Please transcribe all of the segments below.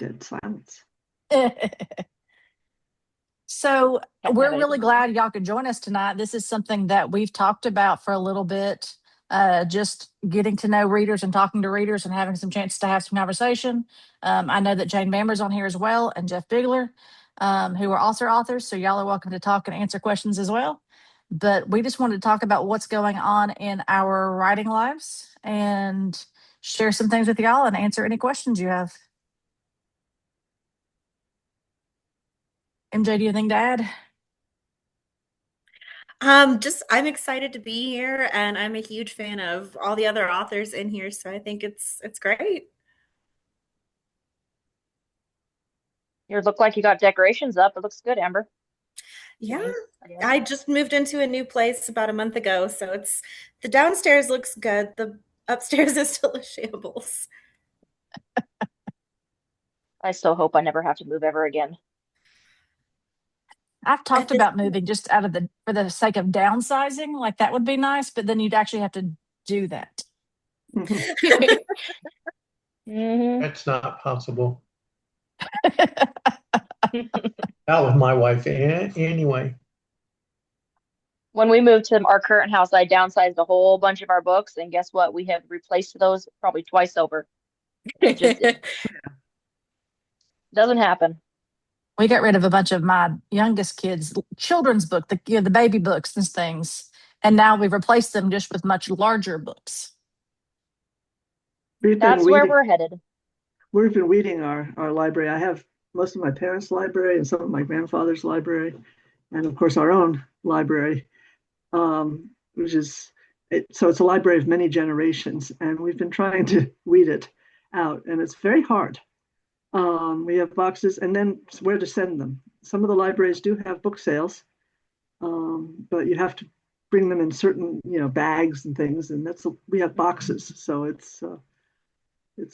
Dead silence. So Don't we're have really anything. glad y'all could join us tonight. This is something that we've talked about for a little bit, just getting to know readers and talking to readers and having some chance to have some conversation. I know that Jayne Bamber's on here as well, and Jeff Bigler, who are also authors. So y'all are welcome to talk and answer questions as well. But we just wanted to talk about what's going on in our writing lives and share some things with y'all and answer any questions you have. MJ, do you have anything to add? Just I'm excited to be here, and I'm a huge fan of all the other authors in here, so I think it's great. You look like you got decorations up. It looks good, Amber. Yeah, Yeah. I just moved into a new place about a month ago, so it's the downstairs looks good. The upstairs is still a shambles. I still hope I never have to move ever again. I've talked At this about moving just out of for the sake of downsizing. Like that would be nice, but then you'd actually have to do that. Mhm. That's not possible. Not with my wife anyway. When we moved to our current house, I downsized a whole bunch of our books, and guess what? We have replaced those probably twice over. It just doesn't happen. We got rid of a bunch of my youngest kids' children's book, the baby books and things, and now we've replaced them just with much larger books. That's where we're headed. We've been reading our library. I have most of my parents' library and some of my grandfather's library, and of course our own library, which is so it's a library of many generations, and we've been trying to weed it out, and it's very hard. We have boxes, and then where to send them. Some of the libraries do have book sales, but you have to bring them in certain, bags and things, and we have boxes, so it's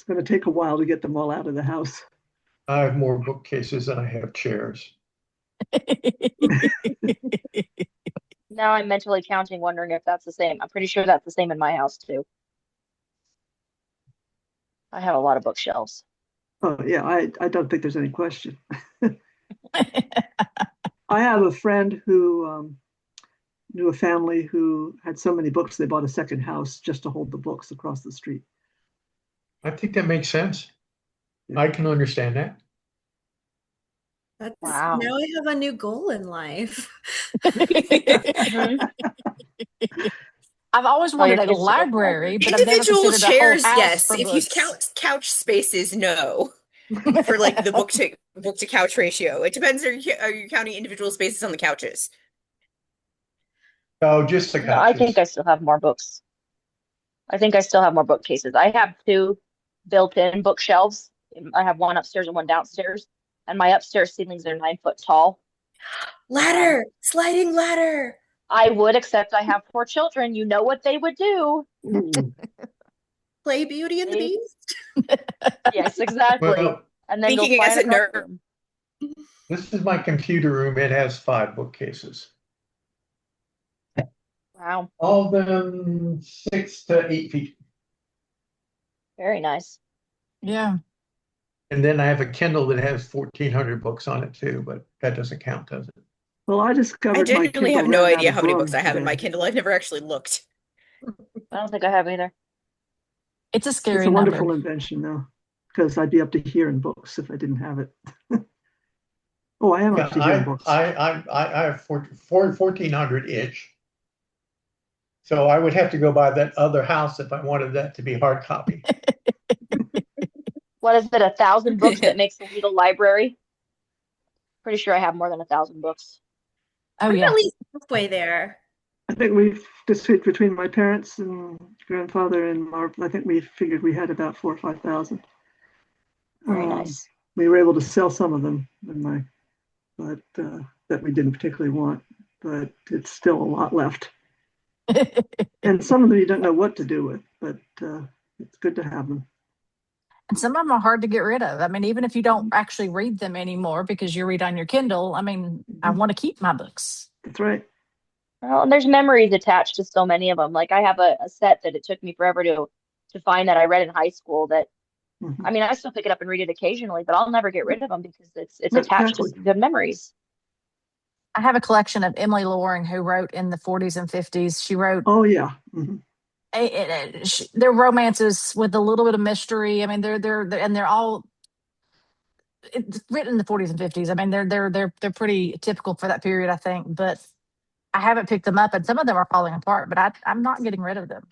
going to take a while to get them all out of the house. I have more bookcases than I have chairs. Now I'm mentally counting, wondering if that's the same. I'm pretty sure that's the same in my house too. I have a lot of bookshelves. Oh yeah, I don't think there's any question. I have a friend who knew a family who had so many books they bought a second house just to hold the books across the street. I think that makes sense. I can understand that. Wow. Now I have a new goal in life. Mhm. I've always wanted a library, but I've never Individual considered a whole chairs, house yes. for If you books. count couch spaces, no. For like the book to couch ratio. It depends. Are you counting individual spaces on the couches? Oh, just the No, I think couches. I still have more books. I think I still have more bookcases. I have two built-in bookshelves. I have one upstairs and one downstairs, and my upstairs ceilings are 9 foot tall. Ladder, sliding ladder. I would, except I have 4 children. You know what they would do. Play Beauty and the Beast. Yes, exactly. Well, And then go Thinking flying as a across the nerd. room. this is my computer room. It has 5 bookcases. Wow, All of them 6 to 8 feet. very nice. Yeah. And then I have a Kindle that has 1,400 books on it too, but that doesn't count, does it? Well, I I discovered my genuinely Kindle have no ran out idea of how many room books I have in my today. Kindle. I've never actually looked. I don't think I have either. It's a It's scary a wonderful number. invention, though, because I'd be up to here in books if I didn't have it. Oh, I am Yeah, up to here in books. I have 1,400 each. So I would have to go by that other house if I wanted that to be hard copy. What is it, 1,000 books that makes a legal library? Pretty sure I have more than 1,000 books. Oh, I'm yeah. at least halfway there. I think we've just between my parents and grandfather and I think we figured we had about 4,000 or 5,000. Very nice. We were able to sell some of them, but that we didn't particularly want. But it's still a lot left, and some of them you don't know what to do with. But it's good to have them. And some of them are hard to get rid of. I mean, even if you don't actually read them anymore because you read on your Kindle, I mean, I want to keep my books. That's right. Well, and there's memories attached to so many of them. Like I have a set that it took me forever to find that I read in high school that Mhm. I mean, I still pick it up and read it occasionally, but I'll never get rid of them because it's attached to Exactly. some good memories. I have a collection of Emily Loring, who wrote in the 40s and 50s. She wrote Oh yeah. Mhm. their romances with a little bit of mystery. I mean, they're all it's written in the 40s and 50s. I mean, they're pretty typical for that period, I think. But I haven't picked them up, and some of them are falling apart. But I'm not getting rid of them.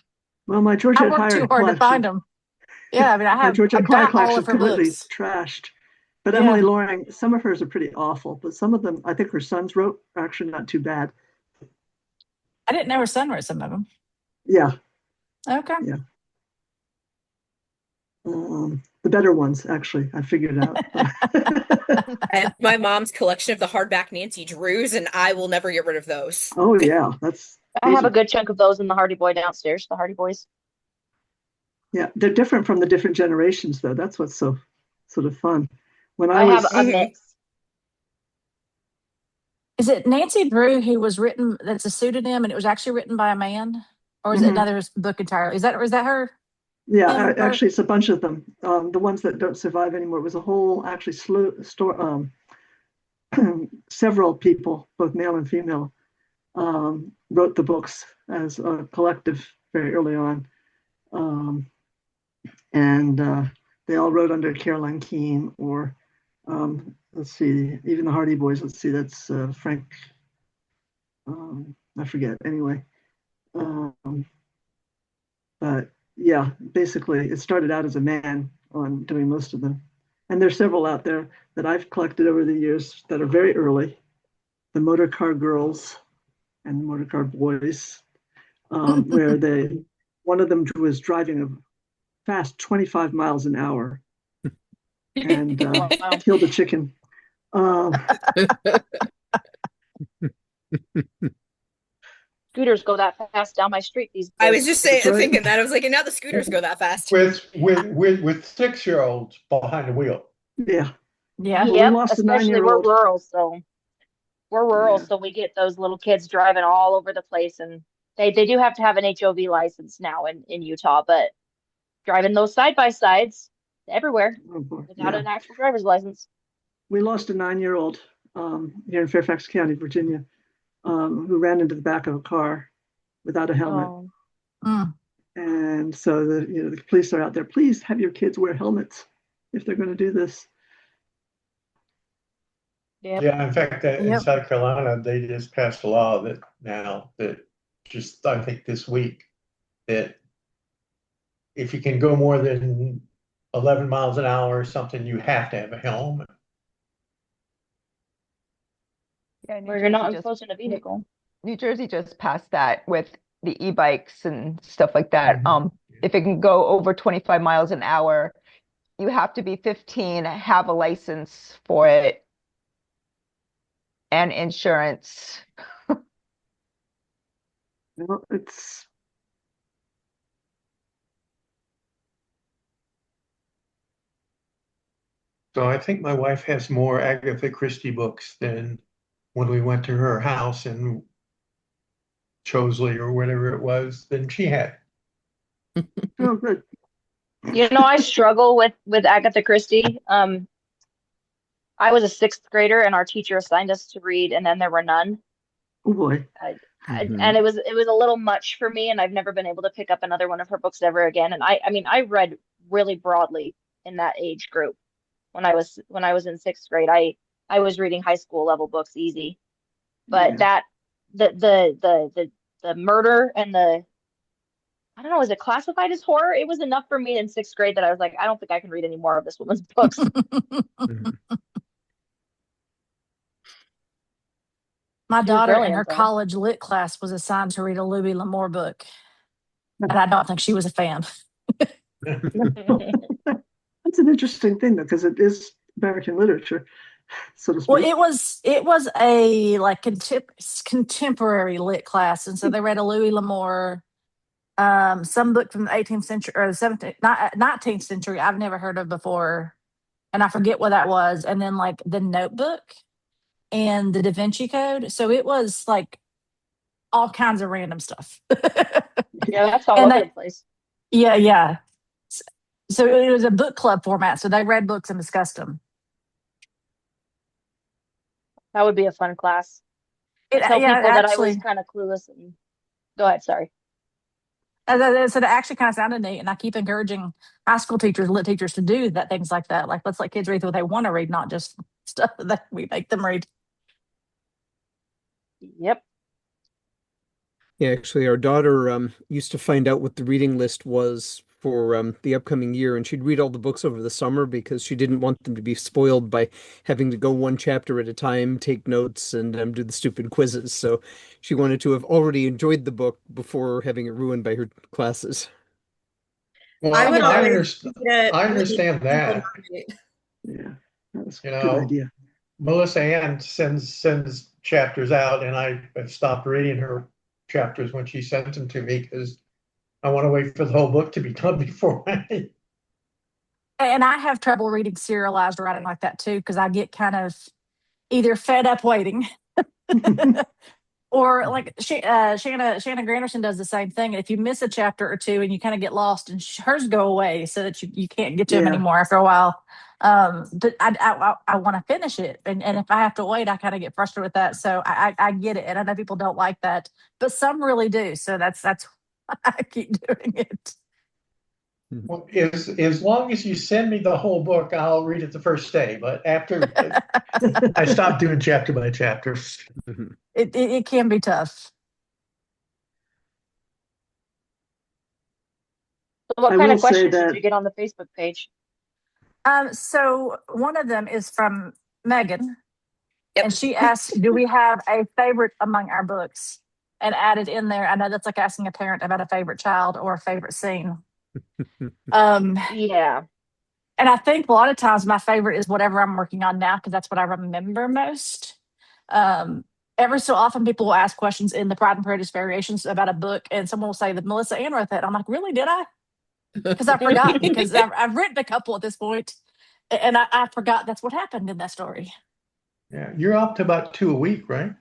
Well, my I Georgette worked too Heyer hard to find collection, them. Yeah, I mean, my Georgette I've Heyer got all collection of her completely books. trashed. But Yeah, Emily Loring, some of hers are pretty awful, but some of them I think her sons wrote are actually not too bad. I didn't know her son wrote some of them. Yeah, Okay. yeah. The better ones, actually, I figured out. I have my mom's collection of the hardback Nancy Drews, and I will never get rid of those. Oh yeah, I those have a are good chunk of those in the Hardy Boy downstairs, the Hardy Boys. yeah, they're different from the different generations though. That's what's so sort of fun. When I I have was a Mhm. mix. Is it Nancy Drew who was written? That's a pseudonym, and it was actually written by a man, or is it Mhm. another book entirely? Is that her? Yeah, Bamber? actually, it's a bunch of them. The ones that don't survive anymore. It was a whole actually several people, both male and female, wrote the books as a collective very early on. Um, and they all wrote under Caroline Keene or let's see, even the Hardy Boys. Let's see, that's Frank. I forget. Anyway, um, but yeah, basically, it started out as a man on doing most of them, and there's several out there that I've collected over the years that are very early. The Motor Car Girls and the Motor Car Boys, where they one of them was driving a fast 25 miles an hour and Wow. killed a chicken. Um, Scooters go that fast down my street these I was days. just that's right. thinking that. I was like, and now the scooters go that fast. With 6-year-olds behind the wheel. Yeah. Yeah. Well, we Yep, lost a especially we're 9-year-old. rural, so Yeah. we get those little kids driving all over the place, and they do have to have an HOV license now in Utah, but driving those side by sides everywhere Oh, boy. without Yeah. an actual driver's license. We lost a 9-year-old here in Fairfax County, Virginia, who ran into the back of a car without a helmet. Oh, Mm. And so the police are out there. Please have your kids wear helmets if they're going to do this. yep. Yeah, in fact, in Yep. South Carolina, they just passed a law that now that just I think this week that if you can go more than 11 miles an hour or something, you have to have a helmet. Yeah, Where you're not enclosed in a vehicle. New Jersey just passed that with the e-bikes and stuff like that. Mhm. If it can go over 25 miles an hour, you have to be 15, have a license for it, and insurance. It's So I think my wife has more Agatha Christie books than when we went to her house in Chosley or whatever it was than she had. oh good. You know, I struggle with Agatha Christie. I was a sixth grader, and our teacher assigned us to read, and then there were none. Oh boy. And it was a little much for me, and I've never been able to pick up another one of her books ever again. And I mean, I read really broadly in that age group when I was in sixth grade. I was reading high school level books easy, but Yeah. that the murder and the I don't know, is it classified as horror? It was enough for me in sixth grade that I was like, I don't think I can read any more of this woman's books. Mhm. My She was daughter in her brilliant, though. college lit class was assigned to read a Louis L'Amour book, and I don't think she was a fan. That's an interesting thing though, because it is American literature, so to Well, speak. it was a like contemporary lit class, and so they read a Louis L'Amour, some book from the 18th century or the 17th, 19th century I've never heard of before, and I forget what that was, and then like the Notebook and the Da Vinci Code. So it was like all kinds of random stuff. Yeah, that's all And over the that, place. yeah, yeah. So it was a book club format. So they read books and discussed them. That would be a fun class. I It, tell yeah, people that I was actually, kind of clueless and go ahead, sorry. as I said, it actually kind of sounded neat. And I keep encouraging high school teachers, lit teachers to do that, things like that. Like, let's let kids read what they want to read, not just stuff that we make them read. Yep. Yeah, actually, our daughter used to find out what the reading list was for the upcoming year, and she'd read all the books over the summer because she didn't want them to be spoiled by having to go one chapter at a time, take notes, and do the stupid quizzes. So she wanted to have already enjoyed the book before having it ruined by her classes. Well, I would I always understand that. Yeah, that's You a good know, idea. Melissa Ann sends chapters out, and I have stopped reading her chapters when she sends them to me because I want to wait for the whole book to be done before I. And I have trouble reading serialized writing like that too, because I get kind of either fed up waiting or like Shanna Granderson does the same thing. If you miss a chapter or two and you kind of get lost, and hers go away so that you can't get to them Yeah. anymore after a while. But I want to finish it, and if I have to wait, I kind of get frustrated with that. So I get it, and I know people don't like that, but some really do. So that's why I keep doing it. Well, as long as you send me the whole book, I'll read it the first day. But after I stopped doing chapter by chapter. It can be tough. So what I kind will of say questions did that- you get on the Facebook page? So one of them is from Megan, Yep. and she asked, "Do we have a favorite among our books?" And added in there, I know that's like asking a parent about a favorite child or a favorite scene. Yeah. And I think a lot of times my favorite is whatever I'm working on now because that's what I remember most. Every so often, people will ask questions in the Pride and Prejudice variations about a book, and someone will say that Melissa Ann wrote that. I'm like, really? Did I? Because I've forgotten, because I've written a couple at this point, and I forgot that's what happened in that story. Yeah, you're up to about 2 a week, right?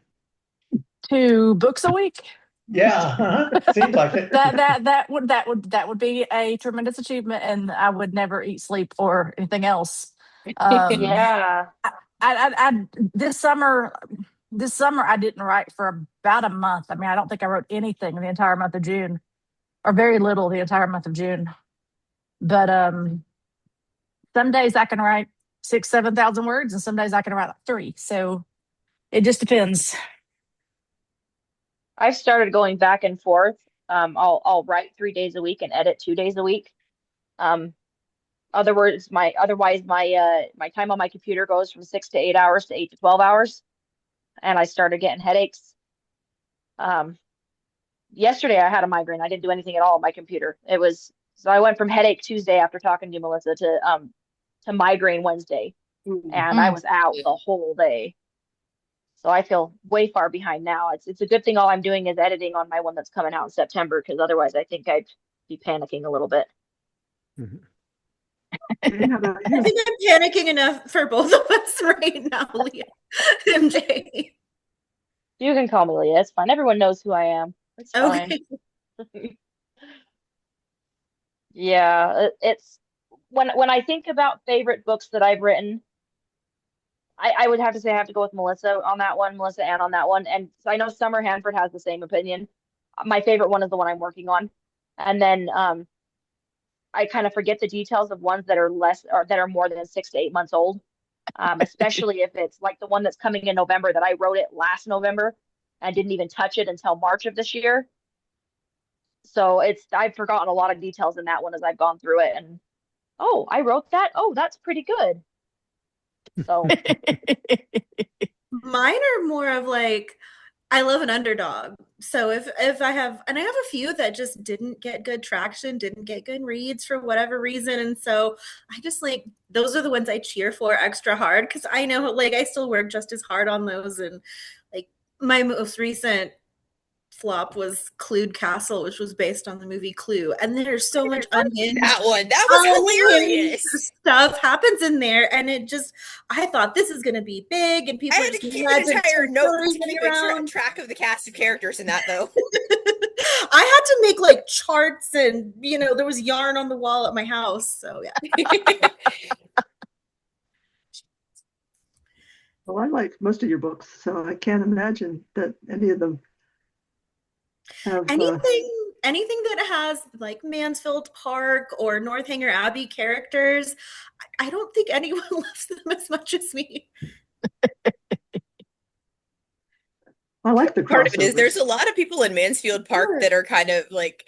2 books a week. Yeah, seems like it. That would be a tremendous achievement, and I would never eat, sleep, or anything else. Yeah. I this summer I didn't write for about a month. I mean, I don't think I wrote anything the entire month of June, or very little the entire month of June. But some days I can write 6,000-7,000 words, and some days I can write like 3. So it just depends. I've started going back and forth. I'll write 3 days a week and edit 2 days a week. Otherwise my time on my computer goes from 6 to 8 hours to 8 to 12 hours, and I started getting headaches. Yesterday I had a migraine. I didn't do anything at all on my computer. So I went from headache Tuesday after talking to Melissa to migraine Wednesday, and I was out the whole day. So I feel way far behind now. It's a good thing all I'm doing is editing on my one that's coming out in September, because otherwise I think I'd be panicking a little bit. Jayne, how about I you? think I'm panicking enough for both of us right now, Leah and Jay. You can call me Leah. It's fine. Everyone knows who I am. It's fine. Okay. Yeah, it's when I think about favorite books that I've written, I would have to say I have to go with Melissa on that one, Melissa Ann on that one. And I know Summer Hanford has the same opinion. My favorite one is the one I'm working on. And then I kind of forget the details of ones that are less, or that are more than 6 to 8 months old. Especially if it's like the one that's coming in November, that I wrote it last November and didn't even touch it until March of this year. So I've forgotten a lot of details in that one as I've gone through it, and oh, I wrote that. Oh, that's pretty good. So Mine are more of like, I love an underdog. So if I have, and I have a few that just didn't get good traction, didn't get good reads for whatever reason. And so I just like, those are the ones I cheer for extra hard, because I know like I still work just as hard on those. And like my most recent flop was Clued Castle, which was based on the movie Clue. And there's so much unhinged That one. That was hilarious. stuff happens in there, and it just, I thought this is going to be big, and I people had to keep an entire note to keep a track of the cast of characters in that, though. I had had to make like charts, and there was yarn on the wall at my house. So yeah. Well, I like most of your books, so I can't imagine that any of them have. Anything that has like Mansfield Park or Northanger Abbey characters, I don't think anyone loves them as much as me. I like the Part of it is there's crossovers. a lot of people in Mansfield Park Sure. that are kind of like,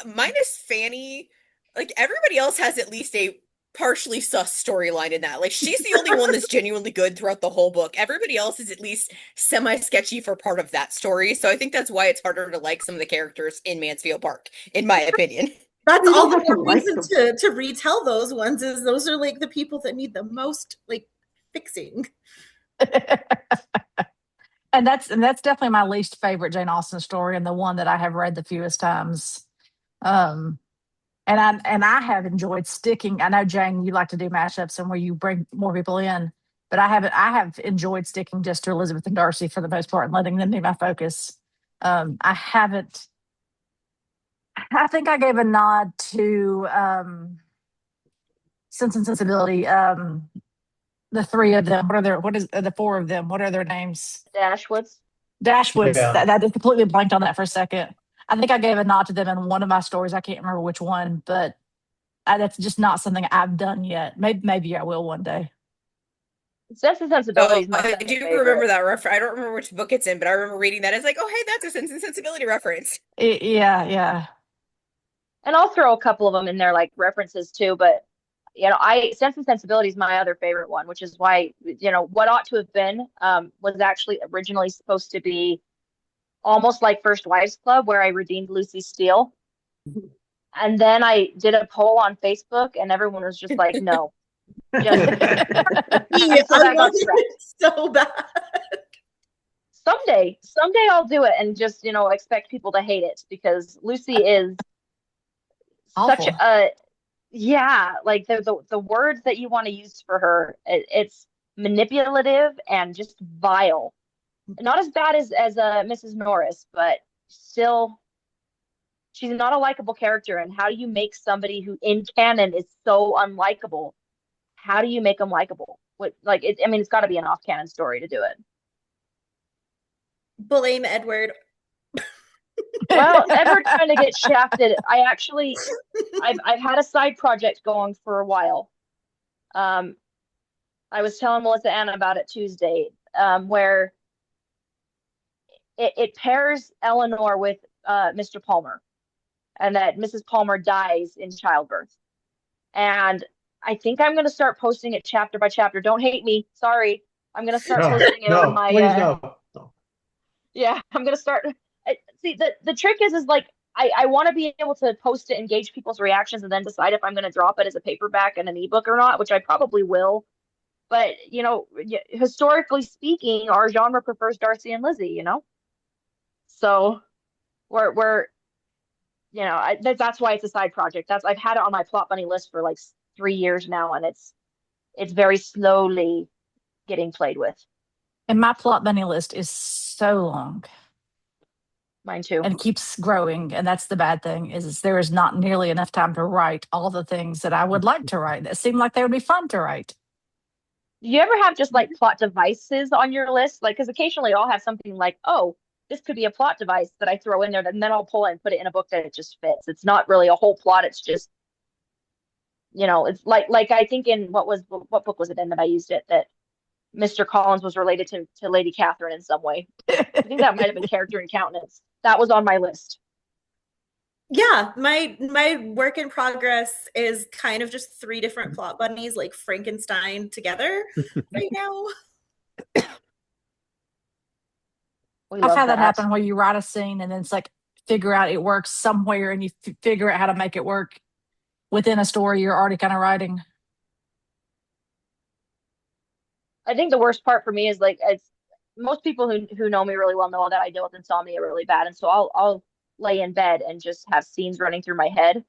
minus Fanny, like everybody else has at least a partially sus storyline in that. Like she's the only one that's genuinely good throughout the whole book. Everybody else is at least semi-sketchy for part of that story. So I think that's why it's harder to like some of the characters in Mansfield Park, in my opinion. That's You all don't the have to more like reason to retell those ones, is those are like the people that need the most like fixing. And that's definitely my least favorite Jane Austen story, and the one that I have read the fewest times. And I have enjoyed sticking. I know, Jane, you like to do mashups and where you bring more people in, but I have enjoyed sticking just to Elizabeth and Darcy for the most part and letting them be my focus. I haven't. I think I gave a nod to Sense and Sensibility. The three of them. What is the four of them? What are their names? Dashwoods. Dashwoods. Yeah. That just completely blanked on that for a second. I think I gave a nod to them in one of my stories. I can't remember which one, but that's just not something I've done yet. Maybe I will one day. Sense and Sensibility Oh, is my I second do favorite. remember that reference. I don't remember which book it's in, but I remember reading that. It's like, oh, hey, that's a Sense and Sensibility reference. Yeah. And I'll throw a couple of them in there, like references too. But Sense and Sensibility is my other favorite one, which is why What Ought to Have Been was actually originally supposed to be almost like First Wives Club, where I redeemed Lucy Steele. And then I did a poll on Facebook, and everyone was just like, no. Just so that got scrapped. So bad. Someday I'll do it and just expect people to hate it, because Lucy is such Awful. like the words that you want to use for her, it's manipulative and just vile. Not as bad as Mrs. Norris, but still, she's not a likable character. And how do you make somebody who in canon is so unlikable? How do you make them likable? It's got to be an off-canon story to do it. Blame Edward. Well, Edward's trying to get shafted. I've had a side project going for a while. I was telling Melissa Ann about it Tuesday, where it pairs Eleanor with Mr. Palmer, and that Mrs. Palmer dies in childbirth. And I think I'm going to start posting it chapter by chapter. Don't hate me. Sorry. I'm going to start posting it on my... please no. Yeah, I'm going to start... See, the trick is like, I want to be able to post it, engage people's reactions, and then decide if I'm going to drop it as a paperback and an ebook or not, which I probably will. But, historically speaking, our genre prefers Darcy and Lizzie, So that's why it's a side project. I've had it on my Plot Bunny list for like 3 years now, and it's very slowly getting played with. And my Plot Bunny list is so long. Mine too. And keeps growing. And that's the bad thing, is there is not nearly enough time to write all the things that I would like to write that seem like they would be fun to write. Do you ever have just like plot devices on your list? Like, because occasionally I'll have something like, oh, this could be a plot device that I throw in there, and then I'll pull it and put it in a book that it just fits. It's not really a whole plot. It's just, it's like I think in what book was it in that I used it, that Mr. Collins was related to Lady Catherine in some way. I think that might have been Character and Countenance. That was on my list. Yeah, my work in progress is kind of just 3 different plot bunnies, like Frankenstein together right now. I've had that happen where you write a scene and then it's like, figure out it works somewhere, and you figure out how to make it work within a story you're already kind of writing. I think the worst part for me is like, most people who know me really well know that I deal with insomnia really bad, and so I'll lay in bed and just have scenes running through my head,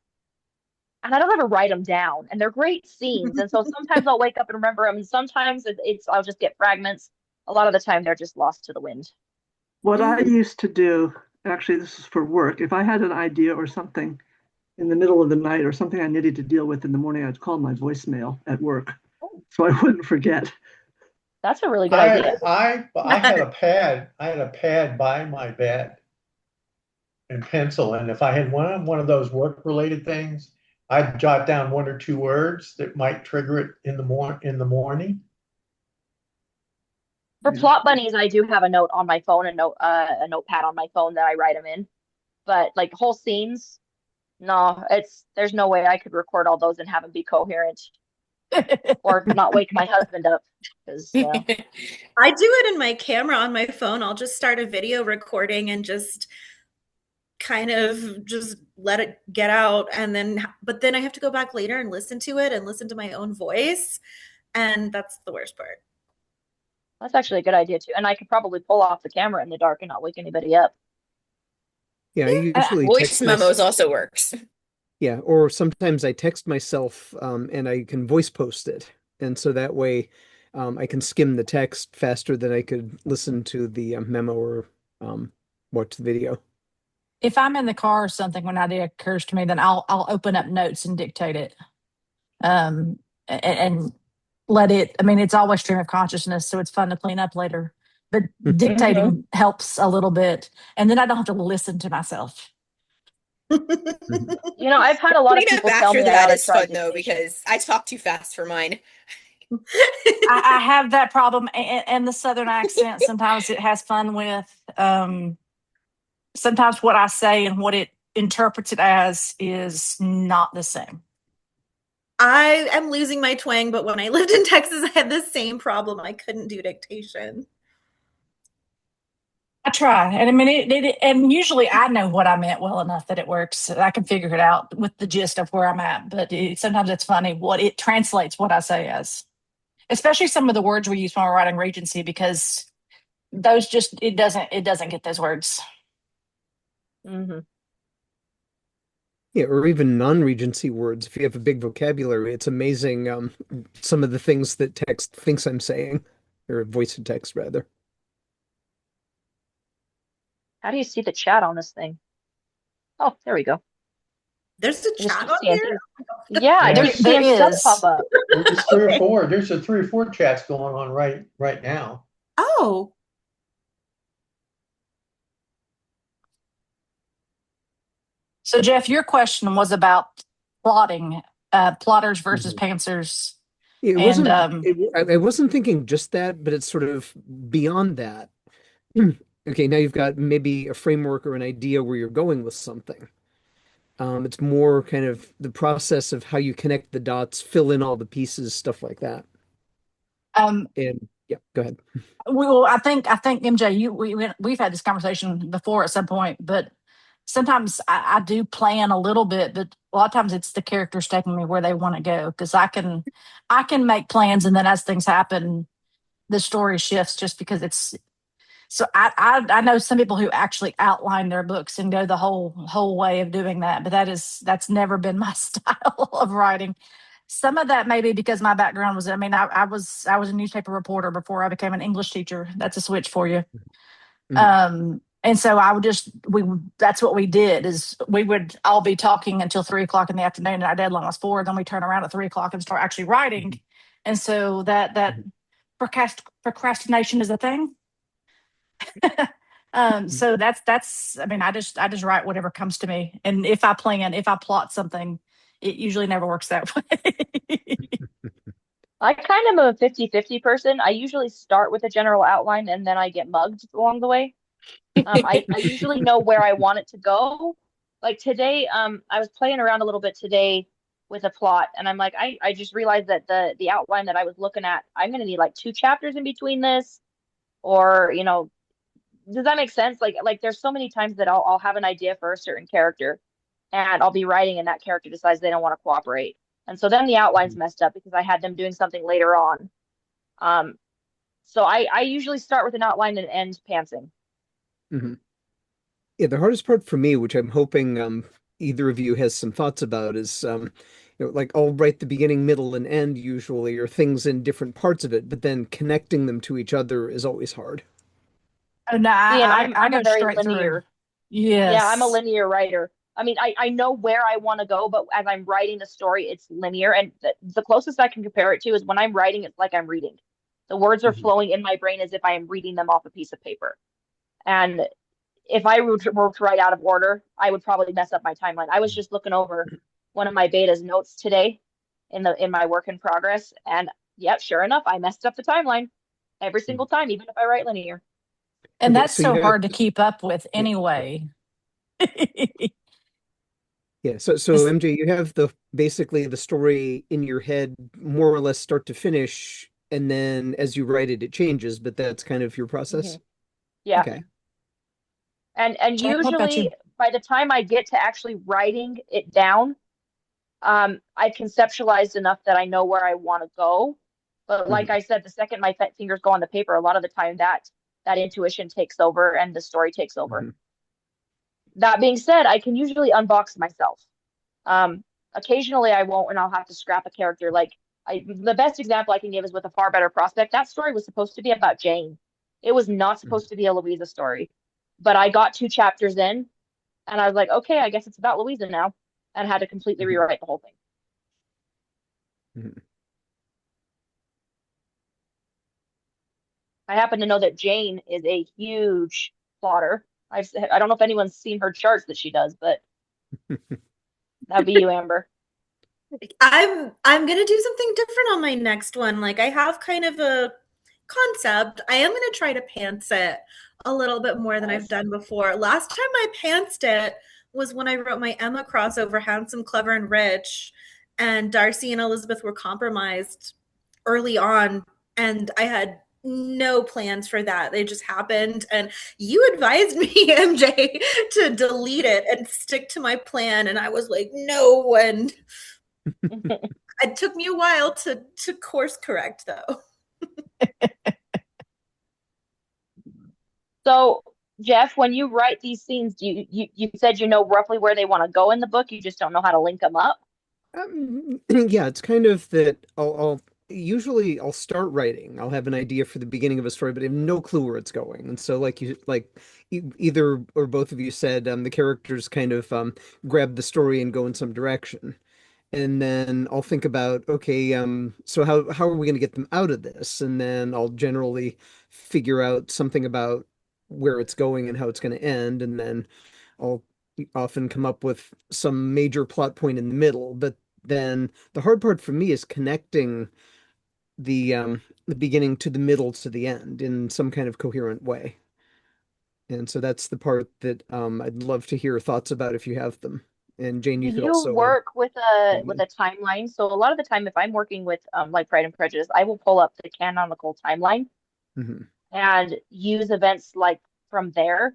and I don't ever write them down, and they're great scenes, and so sometimes I'll wake up and remember them, and sometimes I'll just get fragments. A lot of the time they're just lost to the wind. What I used to do actually, this is for work. If I had an idea or something in the middle of the night or something I needed to deal with in the morning, I'd call my voicemail at work so I wouldn't forget. That's a really good idea. I had a pad. I had a pad by my bed and pencil, and if I had one of those work related things, I'd jot down one or two words that might trigger it in the morning. For Yeah. plot bunnies, I do have a note on my phone, a notepad on my phone that I write them in. But like whole scenes, no, there's no way I could record all those and have them be coherent or not wake my husband up. Because I do it in my camera on my phone. I'll just start a video recording and just kind of just let it get out, and then but then I have to go back later and listen to it and listen to my own voice, and that's the worst part. that's actually a good idea too. And I could probably pull off the camera in the dark and not wake anybody up. Yeah, I usually Voice text memos also works. Yeah, or sometimes I text myself and I can voice post it. And so that way I can skim the text faster than I could listen to the memo or watch the video. If I'm in the car or something, when an idea occurs to me, then I'll open up notes and dictate it. And let it, I mean, it's always stream of consciousness, so it's fun to clean up later. But dictating helps a little bit. And then I don't have to listen to myself. You know, I've had a lot of Cleanup people tell after me I that ought to is try fun though, dictation. because I talk too fast for mine. I have that problem, and the Southern accent. Sometimes it has fun with. Sometimes what I say and what it interprets it as is not the same. I am losing my twang, but when I lived in Texas, I had the same problem. I couldn't do dictation. I try, and I mean, and usually I know what I meant well enough that it works. I can figure it out with the gist of where I'm at. But sometimes it's funny what it translates what I say as, especially some of the words we use when we're writing Regency, because those just it doesn't get those words. Mm-hmm. Yeah, or even non-Regency words. If you have a big vocabulary, it's amazing some of the things that text thinks I'm saying, or voice to text rather. How do you see the chat on this thing? Oh, there we go. There's a I just chat keep on seeing here? things. Yeah, I There- keep there seeing stuff is. pop up. There's three or four. There's a three or four chats going on right now. Oh, So Jeff, your question was about plotting, plotters versus pantsers. It And wasn't, I wasn't thinking just that, but it's sort of beyond that. Okay, now you've got maybe a framework or an idea where you're going with something. It's more kind of the process of how you connect the dots, fill in all the pieces, stuff like that. And yeah, go ahead. well, I think MJ, we've had this conversation before at some point, but sometimes I do plan a little bit, but a lot of times it's the characters taking me where they want to go, because I can make plans, and then as things happen, the story shifts just because it's. So I know some people who actually outline their books and go the whole way of doing that, but that's never been my style of writing. Some of that may be because my background was, I mean, I was a newspaper reporter before I became an English teacher. That's a switch for you. And so I would that's what we did, is we would all be talking until 3 o'clock in the afternoon, and our deadline was 4. Then we turn around at 3 o'clock and start actually writing. And so that procrastination is a thing. So that's I mean, I just write whatever comes to me. And if I plot something, it usually never works that way. I kind of am a 50-50 person. I usually start with a general outline and then I get mugged along the way. I usually know where I want it to go. Like today, I was playing around a little bit today with a plot, and I'm like, I just realized that the outline that I was looking at, I'm gonna need like 2 chapters in between this, or does that make sense? Like there's so many times that I'll have an idea for a certain character, and I'll be writing, and that character decides they don't want to cooperate, and so then the outline's messed up because I had them doing something later on. Um, so I usually start with an outline and end pantsing. Mhm. Yeah, the hardest part for me, which I'm hoping either of you has some thoughts about, is like I'll write the beginning, middle, and end usually, or things in different parts of it, but then connecting them to each other is always hard. Oh no, See, and I I'm a go very straight through. linear. Yeah, I'm a Yes. linear writer. I mean, I know where I want to go, but as I'm writing the story, it's linear. And the closest I can compare it to is when I'm writing, it's like I'm reading. The words are Mhm. flowing in my brain as if I am reading them off a piece of paper. And if I were to write out of order, I would probably mess up my timeline. I was just looking over one of my beta's notes today in my work in progress, and yep, sure enough, I messed up the timeline every single time, even if I write linear. And Okay, that's so you so have hard to keep up with yeah, anyway. yeah. So It's- MJ, you have the basically the story in your head more or less start to finish, and then as you write it, it changes, but that's kind of your process. Yeah. Okay. And Jane, what about usually you? by the time I get to actually writing it down, I conceptualized enough that I know where I want to go. But like Mhm. I said, the second my fingers go on the paper, a lot of the time that intuition takes over and the story takes over. Mhm. That being said, I can usually unbox myself. Um, Occasionally I won't, and I'll have to scrap a character. The best example I can give is with A Far Better Prospect. That story was supposed to be about Jayne. It was not Mhm. supposed to be a Louisa story, but I got 2 chapters in, and I was like, okay, I guess it's about Louisa now, and had to completely Mhm. rewrite the whole thing. Mhm. I happen to know that Jayne is a huge plotter. I don't know if anyone's seen her charts that she does, but that'd be you, Amber. I'm gonna do something different on my next one. Like I have kind of a concept. I am gonna try to pants it a little bit more than I've Nice. done before. Last time I pantsed it was when I wrote my Emma crossover, Handsome, Clever, and Rich, and Darcy and Elizabeth were compromised early on, and I had no plans for that. They just happened, and you advised me, MJ, to delete it and stick to my plan, and I was like, no, and it took me a while to course correct though. So, Jeff, when you write these scenes, you said you know roughly where they want to go in the book, you just don't know how to link them up? Yeah, it's kind of that I'll usually I'll start writing. I'll have an idea for the beginning of a story, but I have no clue where it's going. And so either or both of you said the characters kind of grab the story and go in some direction. And then I'll think about, okay, so how are we going to get them out of this? And then I'll generally figure out something about where it's going and how it's going to end, and then I'll often come up with some major plot point in the middle. But then the hard part for me is connecting the beginning to the middle to the end in some kind of coherent way. And so that's the part that I'd love to hear thoughts about if you have them. And Jane, Do you could you also work chime with in. a timeline? So a lot of the time, if I'm working with like Pride and Prejudice, I will pull up the canonical timeline Mhm. and use events like from there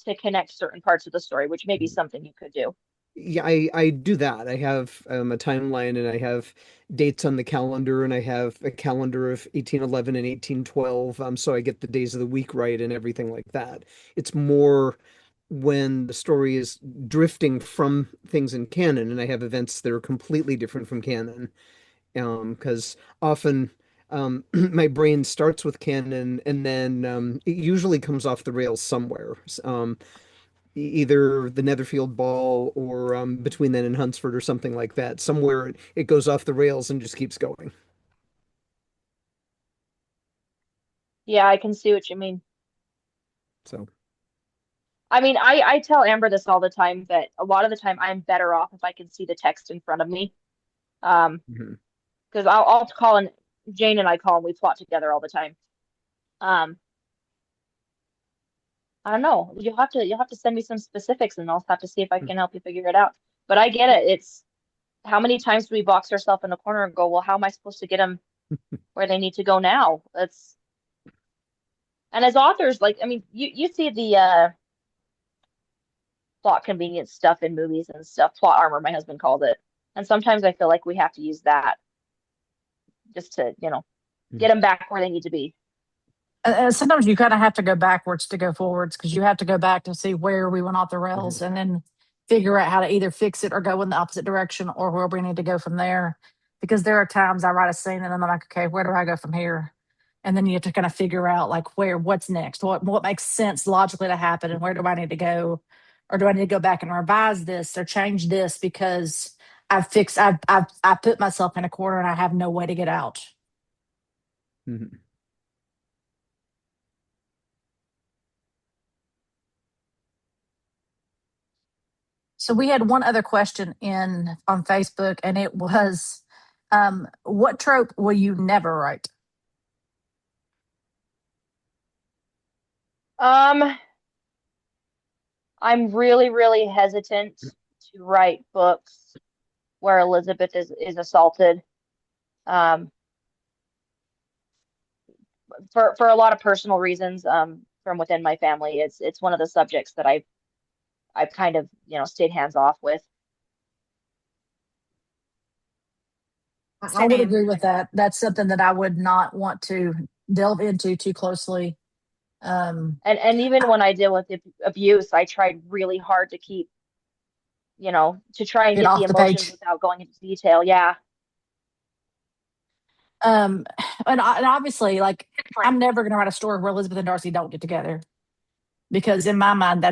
to connect certain parts of the story, which may be something you could do. Yeah, I do that. I have a timeline and I have dates on the calendar and I have a calendar of 1811 and 1812. So I get the days of the week right and everything like that. It's more when the story is drifting from things in canon and I have events that are completely different from canon. Because often my brain starts with canon and then it usually comes off the rails somewhere. Either the Netherfield Ball or between then and Hunsford or something like that. Somewhere it goes off the rails and just keeps going. Yeah, I can see what you mean. So, I mean, I tell Amber this all the time that a lot of the time I'm better off if I can see the text in front of me. Um, mhm. because I'll call and Jayne and I call and we plot together all the time. Um, I don't know. You'll have to send me some specifics and I'll have to see if I can help you figure it out. But I get it. It's how many times do we box ourselves in a corner and go, well, how am I supposed to get them where they need to go now? That's and as authors, like I mean, you see the plot convenience stuff in movies and stuff, plot armor, my husband called it. And sometimes I feel like we have to use that just to, get them back where they need to be. Sometimes you kind of have to go backwards to go forwards because you have to go back to see where we went off the rails Mhm. and then figure out how to either fix it or go in the opposite direction or where we need to go from there. Because there are times I write a scene and then I'm like, okay, where do I go from here? And then you have to kind of figure out like what's next, what makes sense logically to happen, and where do I need to go or do I need to go back and revise this or change this because I put myself in a corner and I have no way to get out. Mhm. So we had one other question in on Facebook, and it was, what trope will you never write? I'm really, really hesitant to write books where Elizabeth is assaulted. Um, for a lot of personal reasons, from within my family. It's one of the subjects that I've kind of, stayed hands off with. I would Same. agree with that. That's something that I would not want to delve into too closely. And even when I deal with abuse, I tried really hard to keep, to try and Get get the off the emotions page. without going into detail. Yeah. Um, and obviously, like, I'm never going to write a story where Elizabeth and Darcy don't get together because in my mind,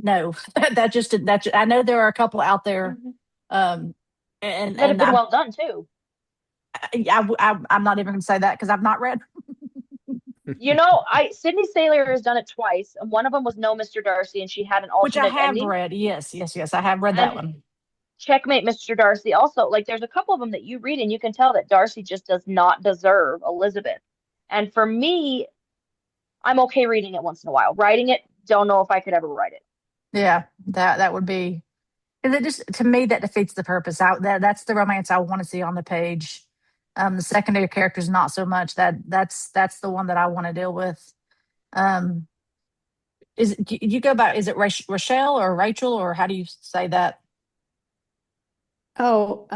no, I know there are a couple out there, Mhm. um, That have and been well done too. I'm not even going to say that because I've not read. Sydney Saylor has done it twice, and one of them was No Mr. Darcy, and she had an Which I alternate have ending. read. Yes, yes, yes. I have read that And one. Checkmate Mr. Darcy also, like, there's a couple of them that you read and you can tell that Darcy just does not deserve Elizabeth. And for me, I'm okay reading it once in a while. Writing it, don't know if I could ever write it. Yeah, that would be, because it just, to me, that defeats the purpose. That's the romance I want to see on the page. The secondary characters, not so much. That's the one that I want to deal with. Um, you go back? Is it Rochelle or Rachel, or how do you say that? Oh,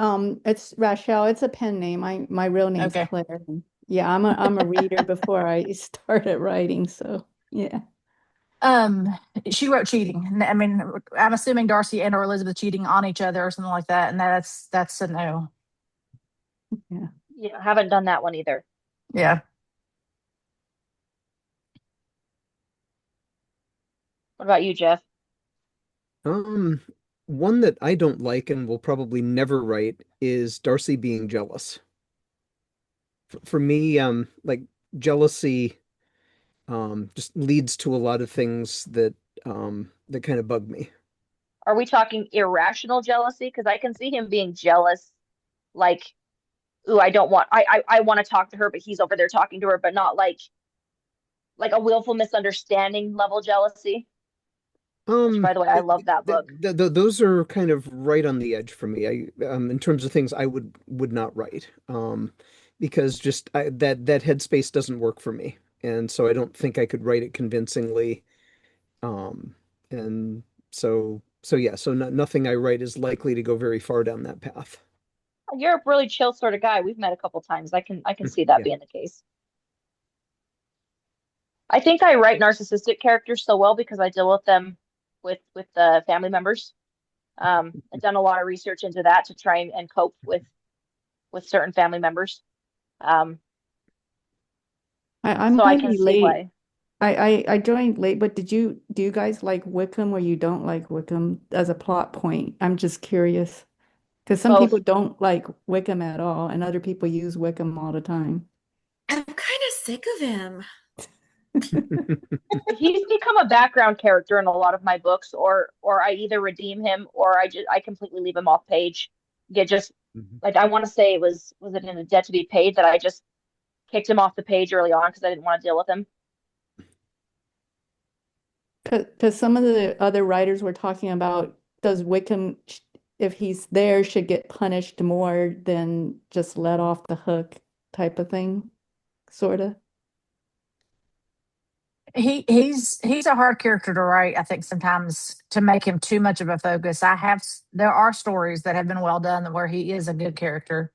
it's Rachel. It's a pen name. My real name's Okay. Claire. Yeah, I'm a reader before I started writing, so yeah. She wrote cheating. I mean, I'm assuming Darcy and or Elizabeth cheating on each other or something like that, and that's a no. Yeah. Yeah, haven't done that one either. Yeah. What about you, Jeff? Um, One that I don't like and will probably never write is Darcy being jealous. For me, like jealousy, just leads to a lot of things that kind of bug me. Are we talking irrational jealousy? Because I can see him being jealous, like, ooh, I want to talk to her, but he's over there talking to her, but not like a willful misunderstanding level jealousy. Which, by the way, I love that book. Those are kind of right on the edge for me. In terms of things I would not write, because just that headspace doesn't work for me, and so I don't think I could write it convincingly. Um, and so yeah, so nothing I write is likely to go very far down that path. You're a really chill sort of guy. We've met a couple times. I can see that Yeah. being the case. I think I write narcissistic characters so well because I deal with them with the family members. I've done a lot of research into that to try and cope with certain family members. Um, I so I might can be see late. why. I joined late, but do you guys like Wickham or you don't like Wickham as a plot point? I'm just curious. Because some Both. people don't like Wickham at all, and other people use Wickham all the time. I'm kind of sick of him. He's become a background character in a lot of my books, or I either redeem him or I completely leave him off page. Get just Mhm. like I want to say was it in A Debt to Be Paid that I just kicked him off the page early on because I didn't want to deal with him. Because some of the other writers were talking about does Wickham, if he's there, should get punished more than just let off the hook type of thing, sort of. He's a hard character to write. I think sometimes to make him too much of a focus. There are stories that have been well done where he is a good character,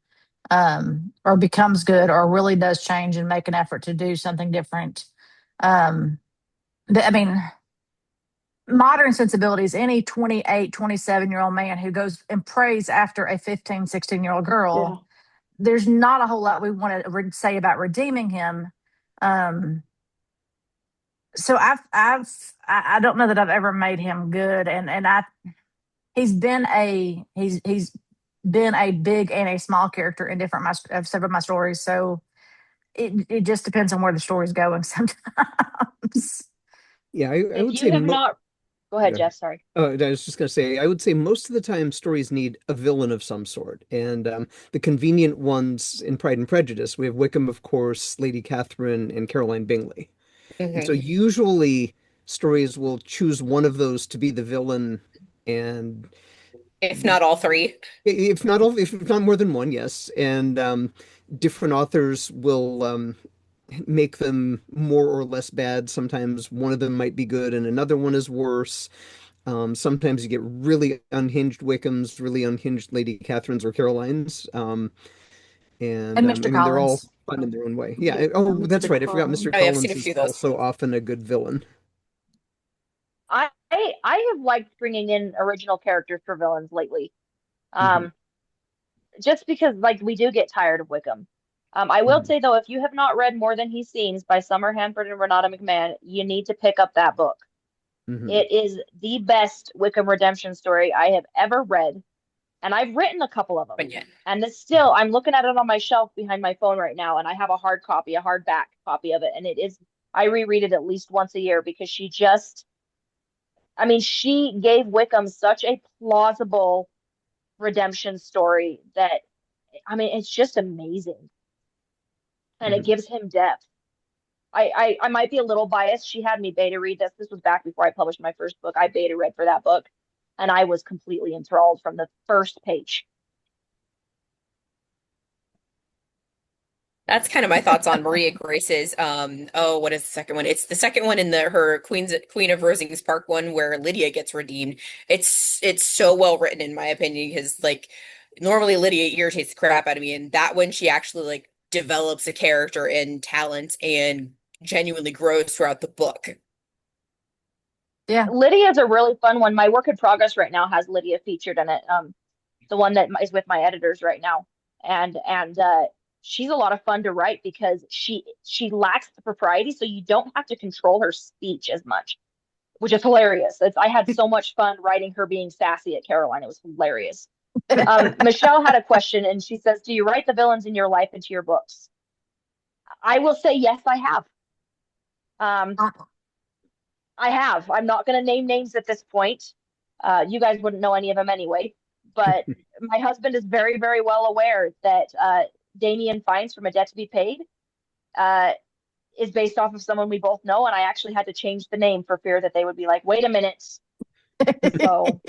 or becomes good, or really does change and make an effort to do something different. I mean, modern sensibilities, any 28, 27-year-old man who goes and prays after a 15, 16-year-old Yeah. girl, there's not a whole lot we want to say about redeeming him. Um, So I don't know that I've ever made him good, and he's been he's been a big and a small character in different of several of my stories. So it just depends on where the story's going sometimes. Yeah, I If would you say have not, go ahead, go ahead. Jeff. Sorry. Oh, I was just gonna say, I would say most of the time stories need a villain of some sort, and the convenient ones in Pride and Prejudice, we have Wickham, of course, Lady Catherine, and Caroline Bingley. And so Mhm. usually stories will choose one of those to be the villain, and If not all three. if not more than one, yes. And different authors will make them more or less bad. Sometimes one of them might be good and another one is worse. Sometimes you get really unhinged Wickhams, really unhinged Lady Catherines or Carolines. And I Mr. mean, they're all Collins. fun in their own way. Yeah, Yeah. Oh, that's Mr. right. I forgot Mr. Oh yeah, I've seen Collins a few is of those. also often a good villain. I have liked bringing in original characters for villains lately. Mhm, Um, just because like we do get tired of Wickham. I will mhm, say though, if you have not read More Than He Seems by Summer Hanford and Renata McMahon, you need to pick up that book. mhm. It is the best Wickham redemption story I have ever read, and I've written a couple of them. But yeah. And it's still, I'm looking at it on my shelf behind my phone right now, and I have a hard copy, a hardback copy of it, and it is, I reread it at least once a year because she just, I mean, she gave Wickham such a plausible redemption story that, I mean, it's just amazing. And it Mhm. gives him depth. I might be a little biased. She had me beta read this. This was back before I published my first book. I beta read for that book, and I was completely enthralled from the first page. That's kind of my thoughts on Maria Grace's oh, what is the second one? It's the second one in the her Queen of Rosings Park one where Lydia gets redeemed. It's so well written in my opinion because like normally Lydia irritates the crap out of me and that one she actually like develops a character and talent and genuinely grows throughout the book. Yeah. Lydia's a really fun one. My work in progress right now has Lydia featured in it. The one that is with my editors right now, and she's a lot of fun to write because she lacks the propriety, so you don't have to control her speech as much, which is hilarious. I had so much fun writing her being sassy at Caroline. It was hilarious. Michelle had a question, and she says, "Do you write the villains in your life into your books?" I will say yes, I have. Um, I have. I'm not going to name names at this point. You guys wouldn't know any of them anyway. But my husband is very, very well aware that Damien Fines from A Debt to Be Paid uh, is based off of someone we both know. And I actually had to change the name for fear that they would be like, wait a minute. So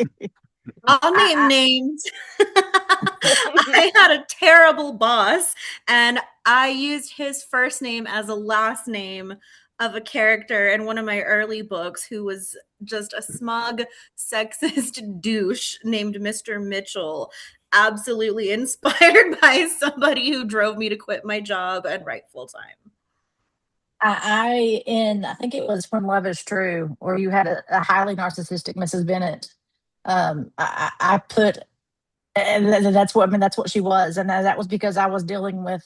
I'll name I, names. I had a terrible boss, and I used his first name as a last name of a character in one of my early books who was just a smug, sexist douche named Mr. Mitchell. Absolutely inspired by somebody who drove me to quit my job and write full time. I think it was When Love Is True, or you had a highly narcissistic Mrs. Bennett. I put, and that's what I mean. That's what she was, and that was because I was dealing with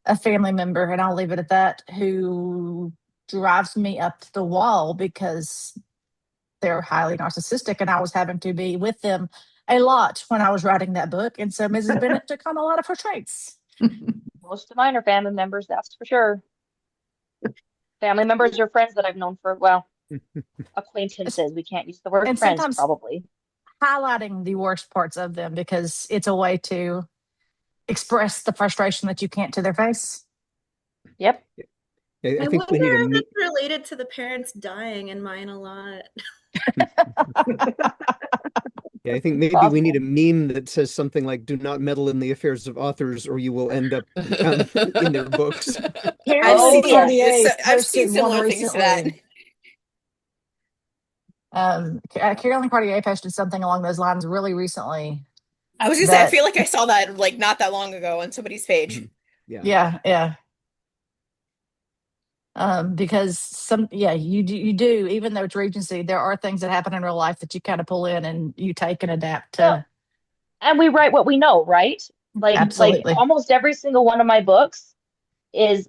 a family member, and I'll leave it at that, who drives me up the wall because they're highly narcissistic, and I was having to be with them a lot when I was writing that book, and so Mrs. Bennett took on a lot of her traits. most of mine are family members, that's for sure. Family members or friends that I've known for, well, acquaintances. We can't use the word And friends, sometimes probably. highlighting the worst parts of them because it's a way to express the frustration that you can't to their face. Yep. I I think wonder we need a if me it's related to the parents dying in mine a lot. Yeah, I think maybe we need Possible. a meme that says something like "Do not meddle in the affairs of authors, or you will end up in their books." I've Carolyn Oh, seen yes. Cartier I've seen posted one similar things to that. recently. Carolyn Cartier posted something along those lines really recently. I was gonna say I That feel like I saw that like not that long ago on somebody's page. Mhm. Yeah. yeah. Because you do, even though it's Regency, there are things that happen in real life that you kind of pull in and you take and adapt Well, to. and we write what we know, right? Like Absolutely. almost every single one of my books is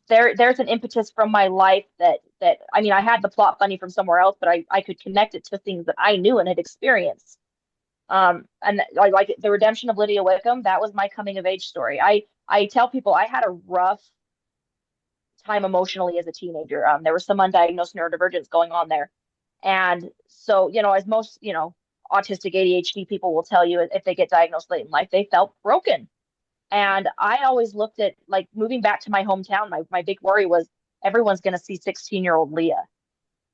there's an impetus from my life I mean, I had the plot funny from somewhere else, but I could connect it to things that I knew and had experienced. And I like the redemption of Lydia Wickham. That was my coming of age story. I tell people I had a rough time emotionally as a teenager. There was some undiagnosed neurodivergence going on there. And so, as most, autistic ADHD people will tell you, if they get diagnosed late in life, they felt broken. And I always looked at, like, moving back to my hometown, my big worry was everyone's going to see 16-year-old Leah.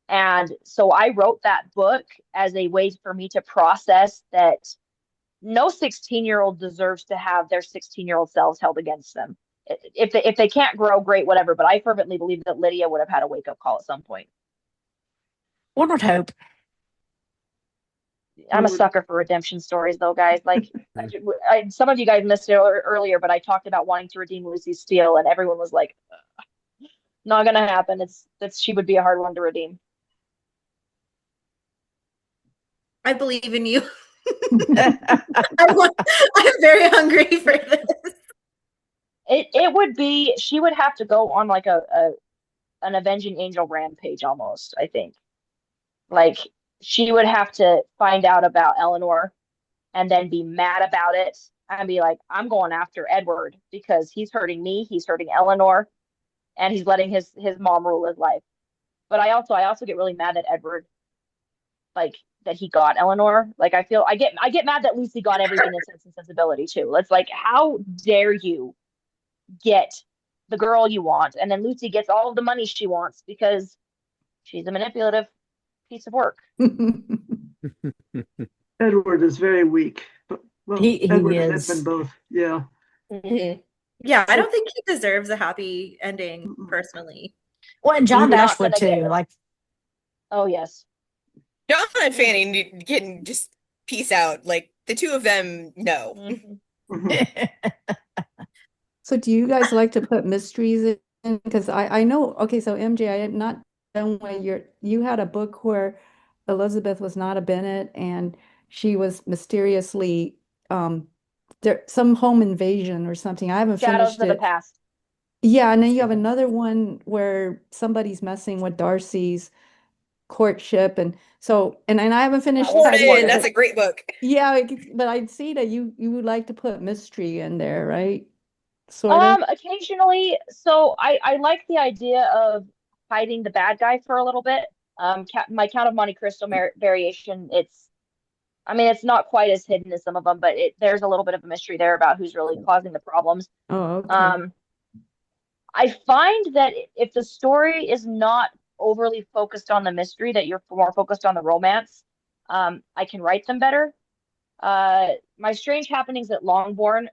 And so I wrote that book as a way for me to process that no 16-year-old deserves to have their 16-year-old selves held against them. If they can't grow, great, whatever. But I fervently believe that Lydia would have had a wake-up call at some point. One would hope. I'm a sucker for redemption stories, though, guys. Like, some of you guys missed it earlier, but I talked about wanting to redeem Lucy Steele, and everyone was like, "Not gonna happen. She would be a hard one to redeem." I believe in you. I'm very hungry for this. It would be, she would have to go on like an avenging angel rampage almost, I think. Like, she would have to find out about Eleanor and then be mad about it and be like, I'm going after Edward because he's hurting me, he's hurting Eleanor, and he's letting his mom rule his life. But I also get really mad at Edward, like, that he got Eleanor. Like, I get mad that Lucy got everything in Sense and Sensibility too. It's like, how dare you get the girl you want, and then Lucy gets all of the money she wants because she's a manipulative piece of work. Edward is very weak. But, well, He Edward and is. Edmund both. Yeah. Mm-hmm. Yeah, I don't think he deserves a happy ending personally. Well, and John He's not Dashwood gonna too. get- Like, Oh yes. John and Fanny can just peace out. Like, the two of them, no. Mm-hmm. Mhm. So do you guys like to put mysteries in? Because I know, okay, so MJ, I am not done when you had a book where Elizabeth was not a Bennet and she was mysteriously there some home invasion or something. I haven't Shadows finished of the it. Past. Yeah, and then you have another one where somebody's messing with Darcy's courtship, and so and I haven't finished one's that important. either. That's a great book. Yeah, but I'd see that you would like to put mystery in there, right? Sort of. Occasionally. So I like the idea of hiding the bad guy for a little bit. My Count of Monte Cristo variation, I mean, it's not quite as hidden as some of them, but there's a little bit of a mystery there about who's really causing the problems. Oh, okay. I find that if the story is not overly focused on the mystery, that you're more focused on the romance, I can write them better. My Strange Happenings at Longbourn,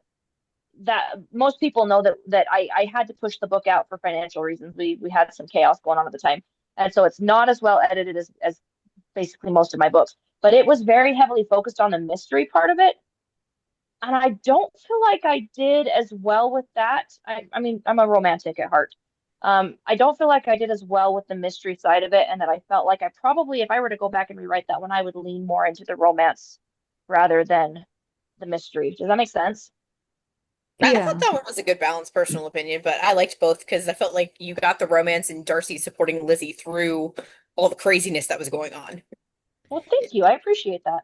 that most people know that I had to push the book out for financial reasons. We had some chaos going on at the time, and so it's not as well edited as basically most of my books. But it was very heavily focused on the mystery part of it, and I don't feel like I did as well with that. I mean, I'm a romantic at heart. I don't feel like I did as well with the mystery side of it, and that I felt like I probably, if I were to go back and rewrite that one, I would lean more into the romance rather than the mystery. Does that make sense? I Yeah. thought that one was a good balance, personal opinion, but I liked both because I felt like you got the romance and Darcy supporting Lizzie through all the craziness that was going on. Well, thank you. I appreciate that.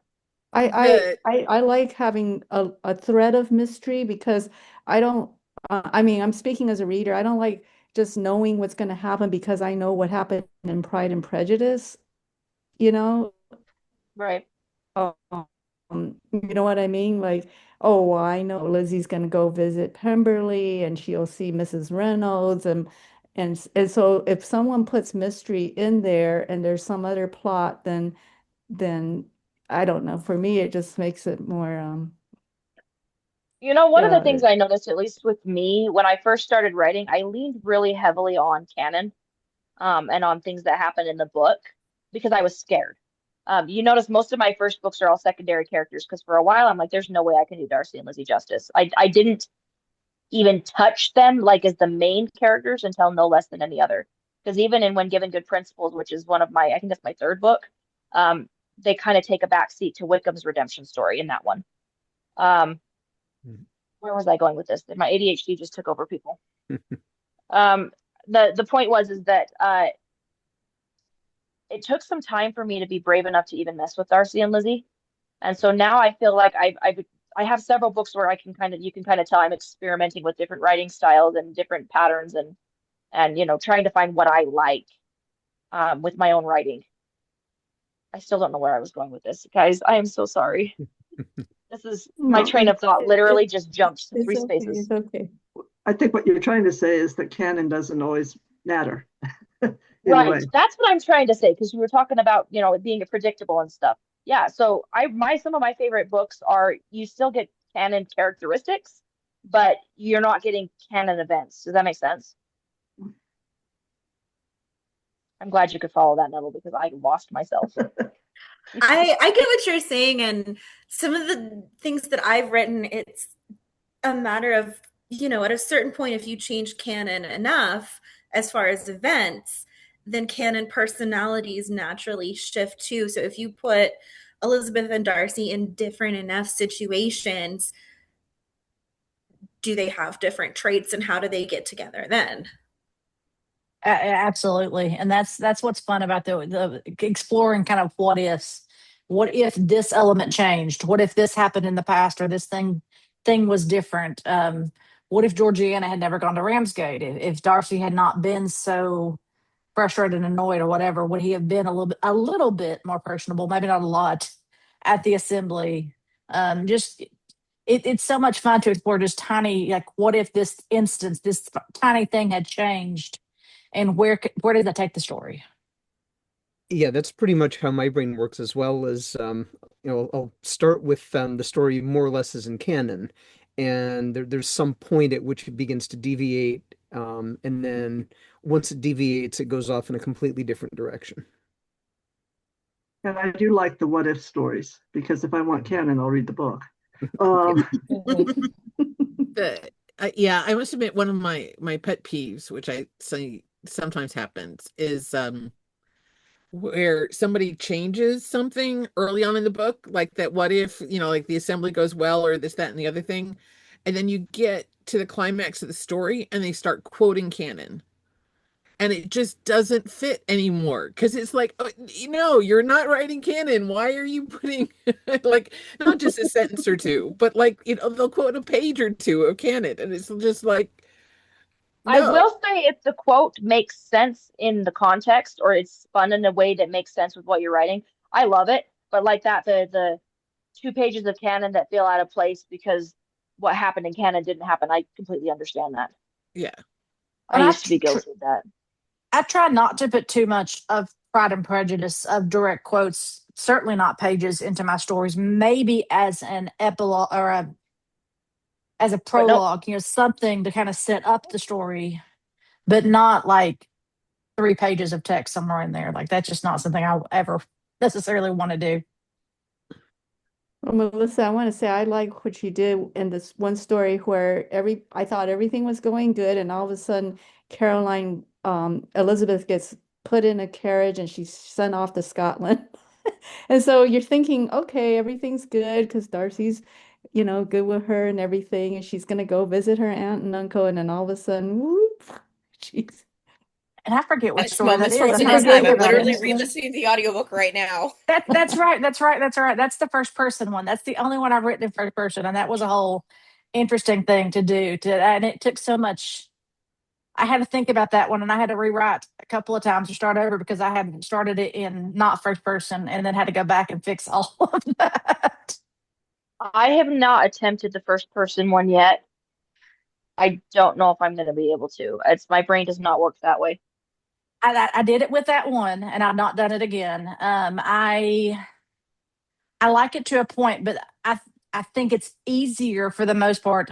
I like having a thread of mystery because I don't, I mean, I'm speaking as a reader. I don't like just knowing what's going to happen because I know what happened in Pride and Prejudice, you know? Right. You know what I mean? Like, oh, well, I know Lizzie's going to go visit Pemberley and she'll see Mrs. Reynolds and so if someone puts mystery in there and there's some other plot, then I don't know. For me, it just makes it more One of the yeah. things I noticed, at least with me, when I first started writing, I leaned really heavily on canon, and on things that happened in the book because I was scared. You notice most of my first books are all secondary characters because for a while I'm like, there's no way I can do Darcy and Lizzie justice. I didn't even touch them like as the main characters until no less than any other. Because even in When Given Good Principles, which is one of I think that's my third book, they kind of take a back seat to Wickham's redemption story in that one. Where was I going with this? My ADHD just took over people. The point was is that it took some time for me to be brave enough to even mess with Darcy and Lizzie. And so now I feel like I have several books where you can kind of tell I'm experimenting with different writing styles and different patterns and trying to find what I like with my own writing. I still don't know where I was going with this, guys. I am so sorry. This is my No, train of thought literally just jumped to it's three okay. spaces. It's okay. I think what you're trying to say is that canon doesn't always matter in a Right. way. That's what I'm trying to say because we were talking about, it being predictable and stuff. Yeah. So some of my favorite books are you still get canon characteristics, but you're not getting canon events. Does that make sense? I'm glad you could follow that, Neville, because I lost myself. I get what you're saying, and some of the things that I've written, it's a matter of, at a certain point, if you change canon enough as far as events, then canon personalities naturally shift too. So if you put Elizabeth and Darcy in different enough situations, do they have different traits and how do they get together then? Absolutely, and that's what's fun about the exploring kind of what ifs. What if this element changed? What if this happened in the past, or this thing was different? What if Georgiana had never gone to Ramsgate? If Darcy had not been so frustrated and annoyed or whatever, would he have been a little bit more personable? Maybe not a lot at the assembly. Just it's so much fun to explore just tiny, like, what if this tiny thing had changed, and where did that take the story? Yeah, that's pretty much how my brain works as well as I'll start with the story more or less as in canon, and there's some point at which it begins to deviate, and then once it deviates, it goes off in a completely different direction. And I do like the what if stories because if I want canon, I'll read the book. Um, Yeah, I must admit one of my pet peeves, which I say sometimes happens, is where somebody changes something early on in the book, like that what if, like the assembly goes well or this, that, and the other thing, and then you get to the climax of the story and they start quoting canon. And it just doesn't fit anymore because it's like, oh, you're not writing canon. Why are you putting like not just a sentence or two, but like they'll quote a page or two of canon, and it's just like, I no, will say if the quote makes sense in the context or it's spun in a way that makes sense with what you're writing, I love it. But like that, the 2 pages of canon that feel out of place because what happened in canon didn't happen. I completely understand that. yeah, I And used to be guilty of that. I try not to put too much of Pride and Prejudice of direct quotes, certainly not pages, into my stories. Maybe as an epilogue or as a But nope, prologue, something to kind of set up the story, but not like 3 pages of text somewhere in there. Like, that's just not something I ever necessarily want to do. Well, Melissa, I want to say I like what you did in this one story where I thought everything was going good, and all of a sudden Caroline, Elizabeth gets put in a carriage and she's sent off to Scotland. And so you're thinking, okay, everything's good because Darcy's, good with her and everything, and she's gonna go visit her aunt and uncle, and then all of a sudden, whoop, she's And I forget which It's story that moments is. I frozen you in think forget time. I'm which that literally is. one. re-listening to the audiobook right now. That's right. That's right. That's right. That's the first person one. That's the only one I've written in first person, and that was a whole interesting thing to do. And it took so much. I had to think about that one, and I had to rewrite a couple of times to start over because I had started it in not first person, and then had to go back and fix all of that. I have not attempted the first person one yet. I don't know if I'm going to be able to. It's my brain does not work that way. I did it with that one, and I've not done it again. I like it to a point, but I think it's easier for the most part.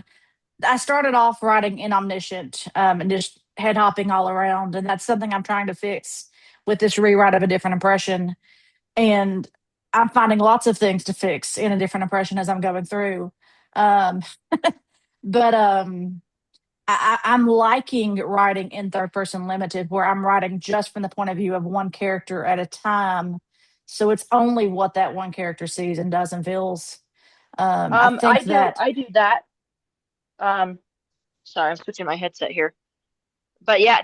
I started off writing in omniscient, and just head hopping all around, and that's something I'm trying to fix with this rewrite of a different impression. And I'm finding lots of things to fix in a different impression as I'm going through. Um, but I'm liking writing in third person limited, where I'm writing just from the point of view of one character at a time. So it's only what that one character sees and does and feels. I think that I do that. Um, sorry, I'm switching my headset here. But yeah,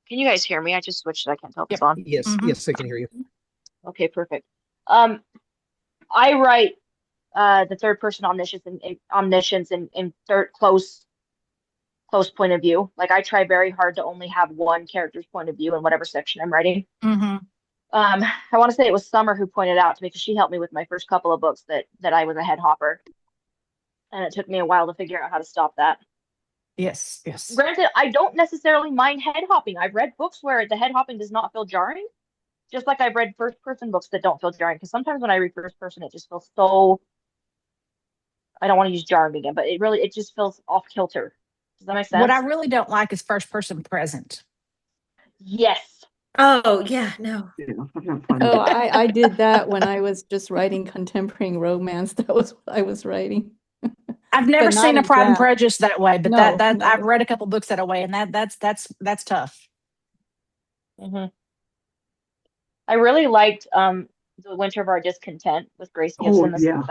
Can you guys hear me? I just switched. I can't tell if it's Yep. on. Yes, Mhm. yes, I can hear you. Okay, perfect. I write the third person omniscience in third close point of view. Like I try very hard to only have one character's point of view in whatever section I'm writing. Mm-hmm. I want to say it was Summer who pointed out to me because she helped me with my first couple of books that I was a head hopper, and it took me a while to figure out how to stop that. Yes, yes. Granted, I don't necessarily mind head hopping. I've read books where the head hopping does not feel jarring, just like I've read first person books that don't feel jarring. Because sometimes when I read first person, it just feels so. I don't want to use jarring again, but it just feels off kilter. Does that make sense? What I really don't like is first person present. Yes. Oh, yeah, no. Yeah, I've not found Oh, that. I did that when I was just writing contemporary romance. That was what I was writing. I've never But not seen a in Pride and draft. Prejudice that way, but No, that I've no. read a couple books that way, and that's tough. hmm I really liked The Winter of Our Discontent with Grace Oh, Gibson. yeah.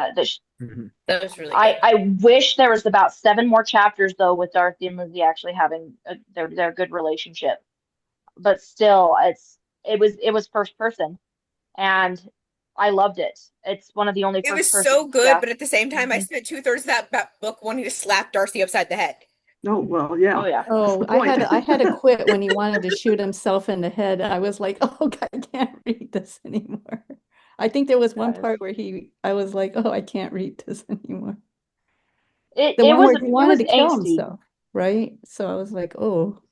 Mhm. That was really good. I wish there was about 7 more chapters though with Dorothy and Lizzie actually having their good relationship. But still, it was first person, and I loved it. It's one of the only It first was person. so good, Yeah. but at the same time, I Mhm. spent 2/3 of that book wanting to slap Darcy upside the head. Oh, well, yeah. Oh yeah. That's the Oh, I point. had to quit when he wanted to shoot himself in the head. I was like, oh, God, I can't read this anymore. I think there was one Yes. part where I was like, oh, I can't read this anymore. It The it one was where he it wanted was to kill angsty. himself, right? So I was like, oh,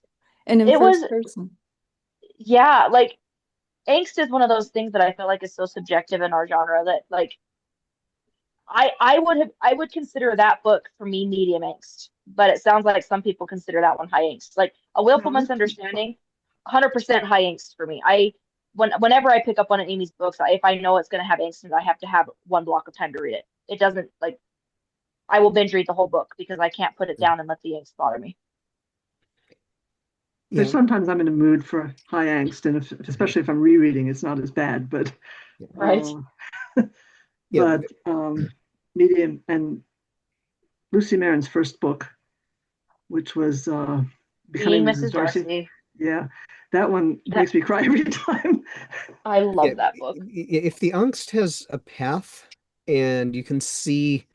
and in It was first person. yeah, like angst is one of those things that I feel like is so subjective in our genre that like I would consider that book for me medium angst, but it sounds like some people consider that one high angst. Like A Willful No, Misunderstanding, 100% high angst for me. Whenever I pick up one of Amy's books, if I know it's going to have angst, I have to have one block of time to read it. It doesn't like I will binge read the whole book because I can't put it down and let the angst bother me. Yeah, sometimes I'm in a mood for high angst, and especially if I'm rereading, it's not as bad. But Right? yeah, but medium and Lucy Maron's first book, which was Being Becoming Mrs. Mrs. Darcy. Darcy. Yeah, that one That makes me cry every time. I yeah. love that book. If the angst has a path and you can see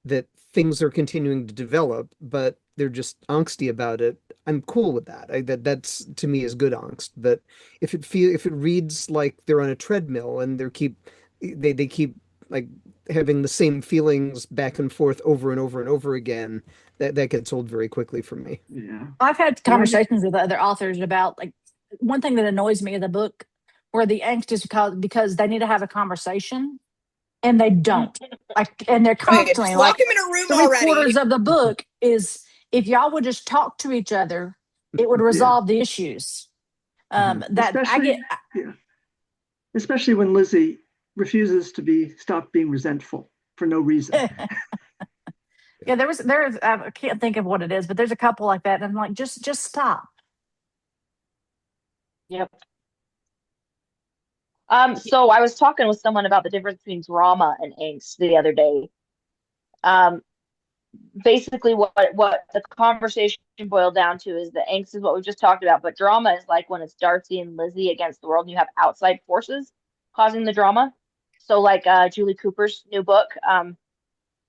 that things are continuing to develop, but they're just angsty about it, I'm cool with that. That's to me is good angst. But if it reads like they're on a treadmill and they keep like having the same feelings back and forth over and over and over again, that gets old very quickly for me. Yeah. I've had And I get, conversations with other authors about like one thing that annoys me in the book where the angst is because they need to have a conversation and they don't. Like, and they're Oh yeah, just constantly lock like him in a room already. 3/4 of the book is if y'all would just talk to each other, it would yeah, resolve the issues. Mhm. That I get. yeah, especially when Lizzie refuses to stop being resentful for no reason. Yeah, there's I can't think of what it is, but there's a couple like that, and I'm like, just stop. Yep. So I was talking with someone about the difference between drama and angst the other day. Um, Basically what the conversation boiled down to is the angst is what we just talked about, but drama is like when it's Darcy and Lizzie against the world and you have outside forces causing the drama. So like Julie Cooper's new book,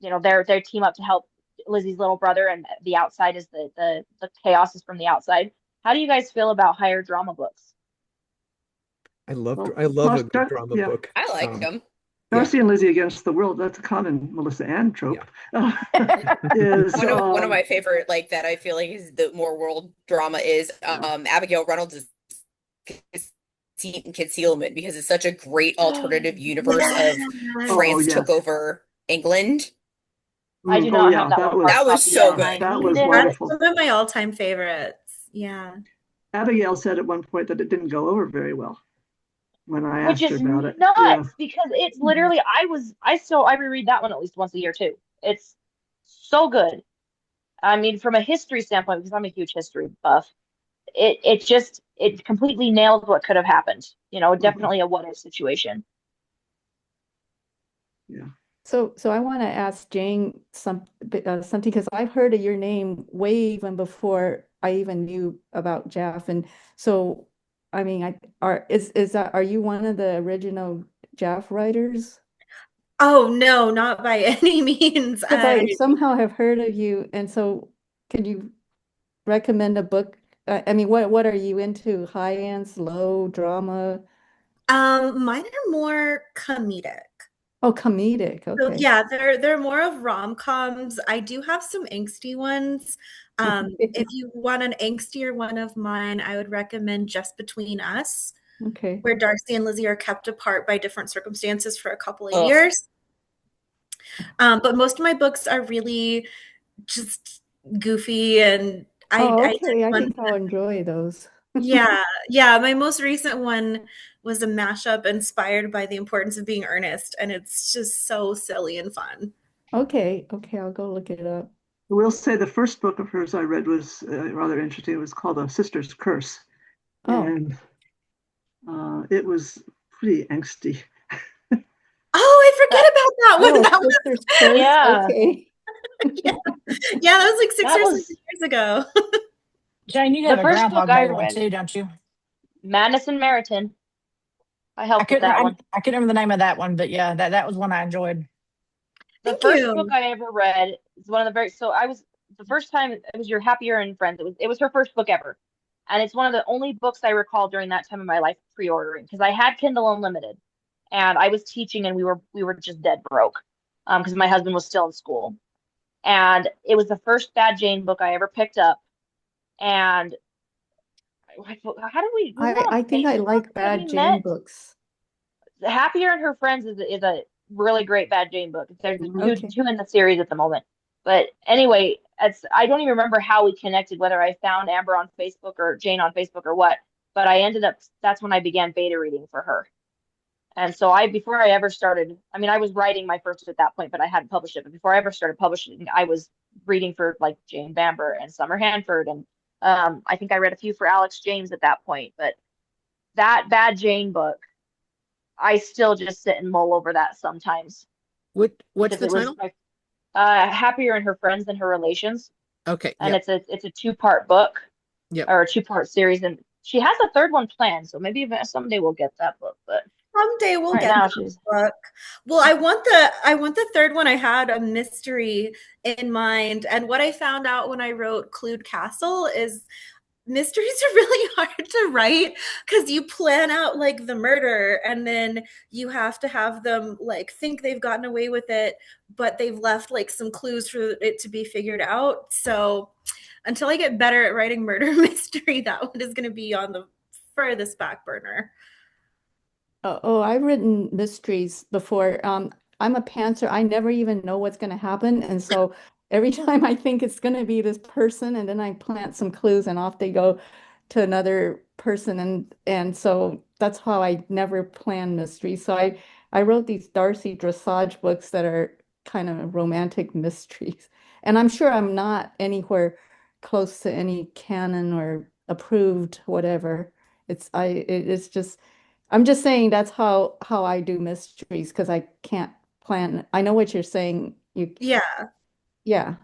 their team up to help Lizzie's little brother, and the outside is the chaos is from the outside. How do you guys feel about higher drama books? Well, I love a good drama yeah, book. I like him. Yeah, Darcy and Lizzie against the world. That's a common Melissa Ann trope. yeah. Is One of my favorite, like that I feel like is the more world drama is Abigail Reynolds' Deceit and Concealment, because it's such a great alternative universe of oh France took yes. over England. I do Oh not have yeah, that one hard That was copy so yet, and good. I that need was it. That's wonderful. one of my all-time favorites. Yeah. Abigail said at one point that it didn't go over very well when I Which asked her is about it. Yeah. nuts because it's literally I reread that one at least once a year too. It's so good. I mean, from a history standpoint, because I'm a huge history buff, it completely nails what could have happened. Mhm. Definitely a what if situation. Yeah. So I want to ask Jayne something because I've heard of your name way even before I even knew about Jeff. And so, I mean, are you one of the original Jeff writers? Oh no, not by any means. Because I somehow have heard of you, and so can you recommend a book? I mean, what are you into? High end, slow, drama? Mine are more comedic. Oh, comedic. So Okay. yeah, they're more of rom-coms. I do have some angsty ones. If you want an angstier one of mine, I would recommend Just Between Us, Okay. where Darcy and Lizzie are kept apart by different circumstances for a couple of Ugh. years. But most of my books are really just goofy, and Oh, I did okay. I one. think I'll enjoy those. Yeah, yeah. My most recent one was a mashup inspired by The Importance of Being Earnest, and it's just so silly and fun. Okay. Okay. I'll go look it up. I will say the first book of hers I read was rather interesting. It was called A Sister's Curse, Oh, and it was pretty angsty. Oh, I forget about that one. oh, That was Sister's Curse. Yeah. Okay. yeah, yeah, that was like six That or 7 was years ago. Jayne, you the have a first book Groundhog I Day one read, too, don't you? Madness in Meriton. I I helped with couldn't. that one. I couldn't remember the name of that one, but yeah, that was one I enjoyed. The Thank first book you. I ever read is one of the very so I was the first time it was Your Happier and Friends. It was her first book ever. And it's one of the only books I recall during that time of my life pre-ordering because I had Kindle Unlimited and I was teaching and we were just dead broke because my husband was still in school. And it was the first Bad Jane book I ever picked up. And how do we met on I think I Facebook? like That Bad we Jane met. books. Happier and Her Friends is a really great Bad Jane book. There's Mhm. two Okay. two in the series at the moment. But anyway, I don't even remember how we connected, whether I found Amber on Facebook or Jane on Facebook or what. But I ended up that's when I began beta reading for her. And so before I ever started, I mean I was writing my first at that point, but I hadn't published it. But before I ever started publishing, I was reading for like Jane Bamber and Summer Hanford and I think I read a few for Alex James at that point. But that Bad Jane book I still just sit and mull over that sometimes What's because the it was title? my happier in her friends than her relations, Okay. and Yep. it's a two-part book Yep. or a two-part series, and she has a third one planned, so maybe someday we'll get that book. But Someday we'll right get now that she's book. Well, I want the third one. I had a mystery in mind, and what I found out when I wrote Clued Castle is mysteries are really hard to write because you plan out like the murder and then you have to have them like think they've gotten away with it, but they've left like some clues for it to be figured out. So until I get better at writing murder mystery, that one is going to be on the furthest back burner. Oh, I've written mysteries before. I'm a pantser. I never even know what's going to happen. And so every time I think it's going to be this person, and then I plant some clues and off they go to another person. And so that's how I never plan mysteries. So I wrote these Darcy dressage books that are kind of romantic mysteries. And I'm sure I'm not anywhere close to any canon or approved, whatever. It's just I'm just saying that's how I do mysteries because I can't plan. I know what you're saying. Yeah. Yeah.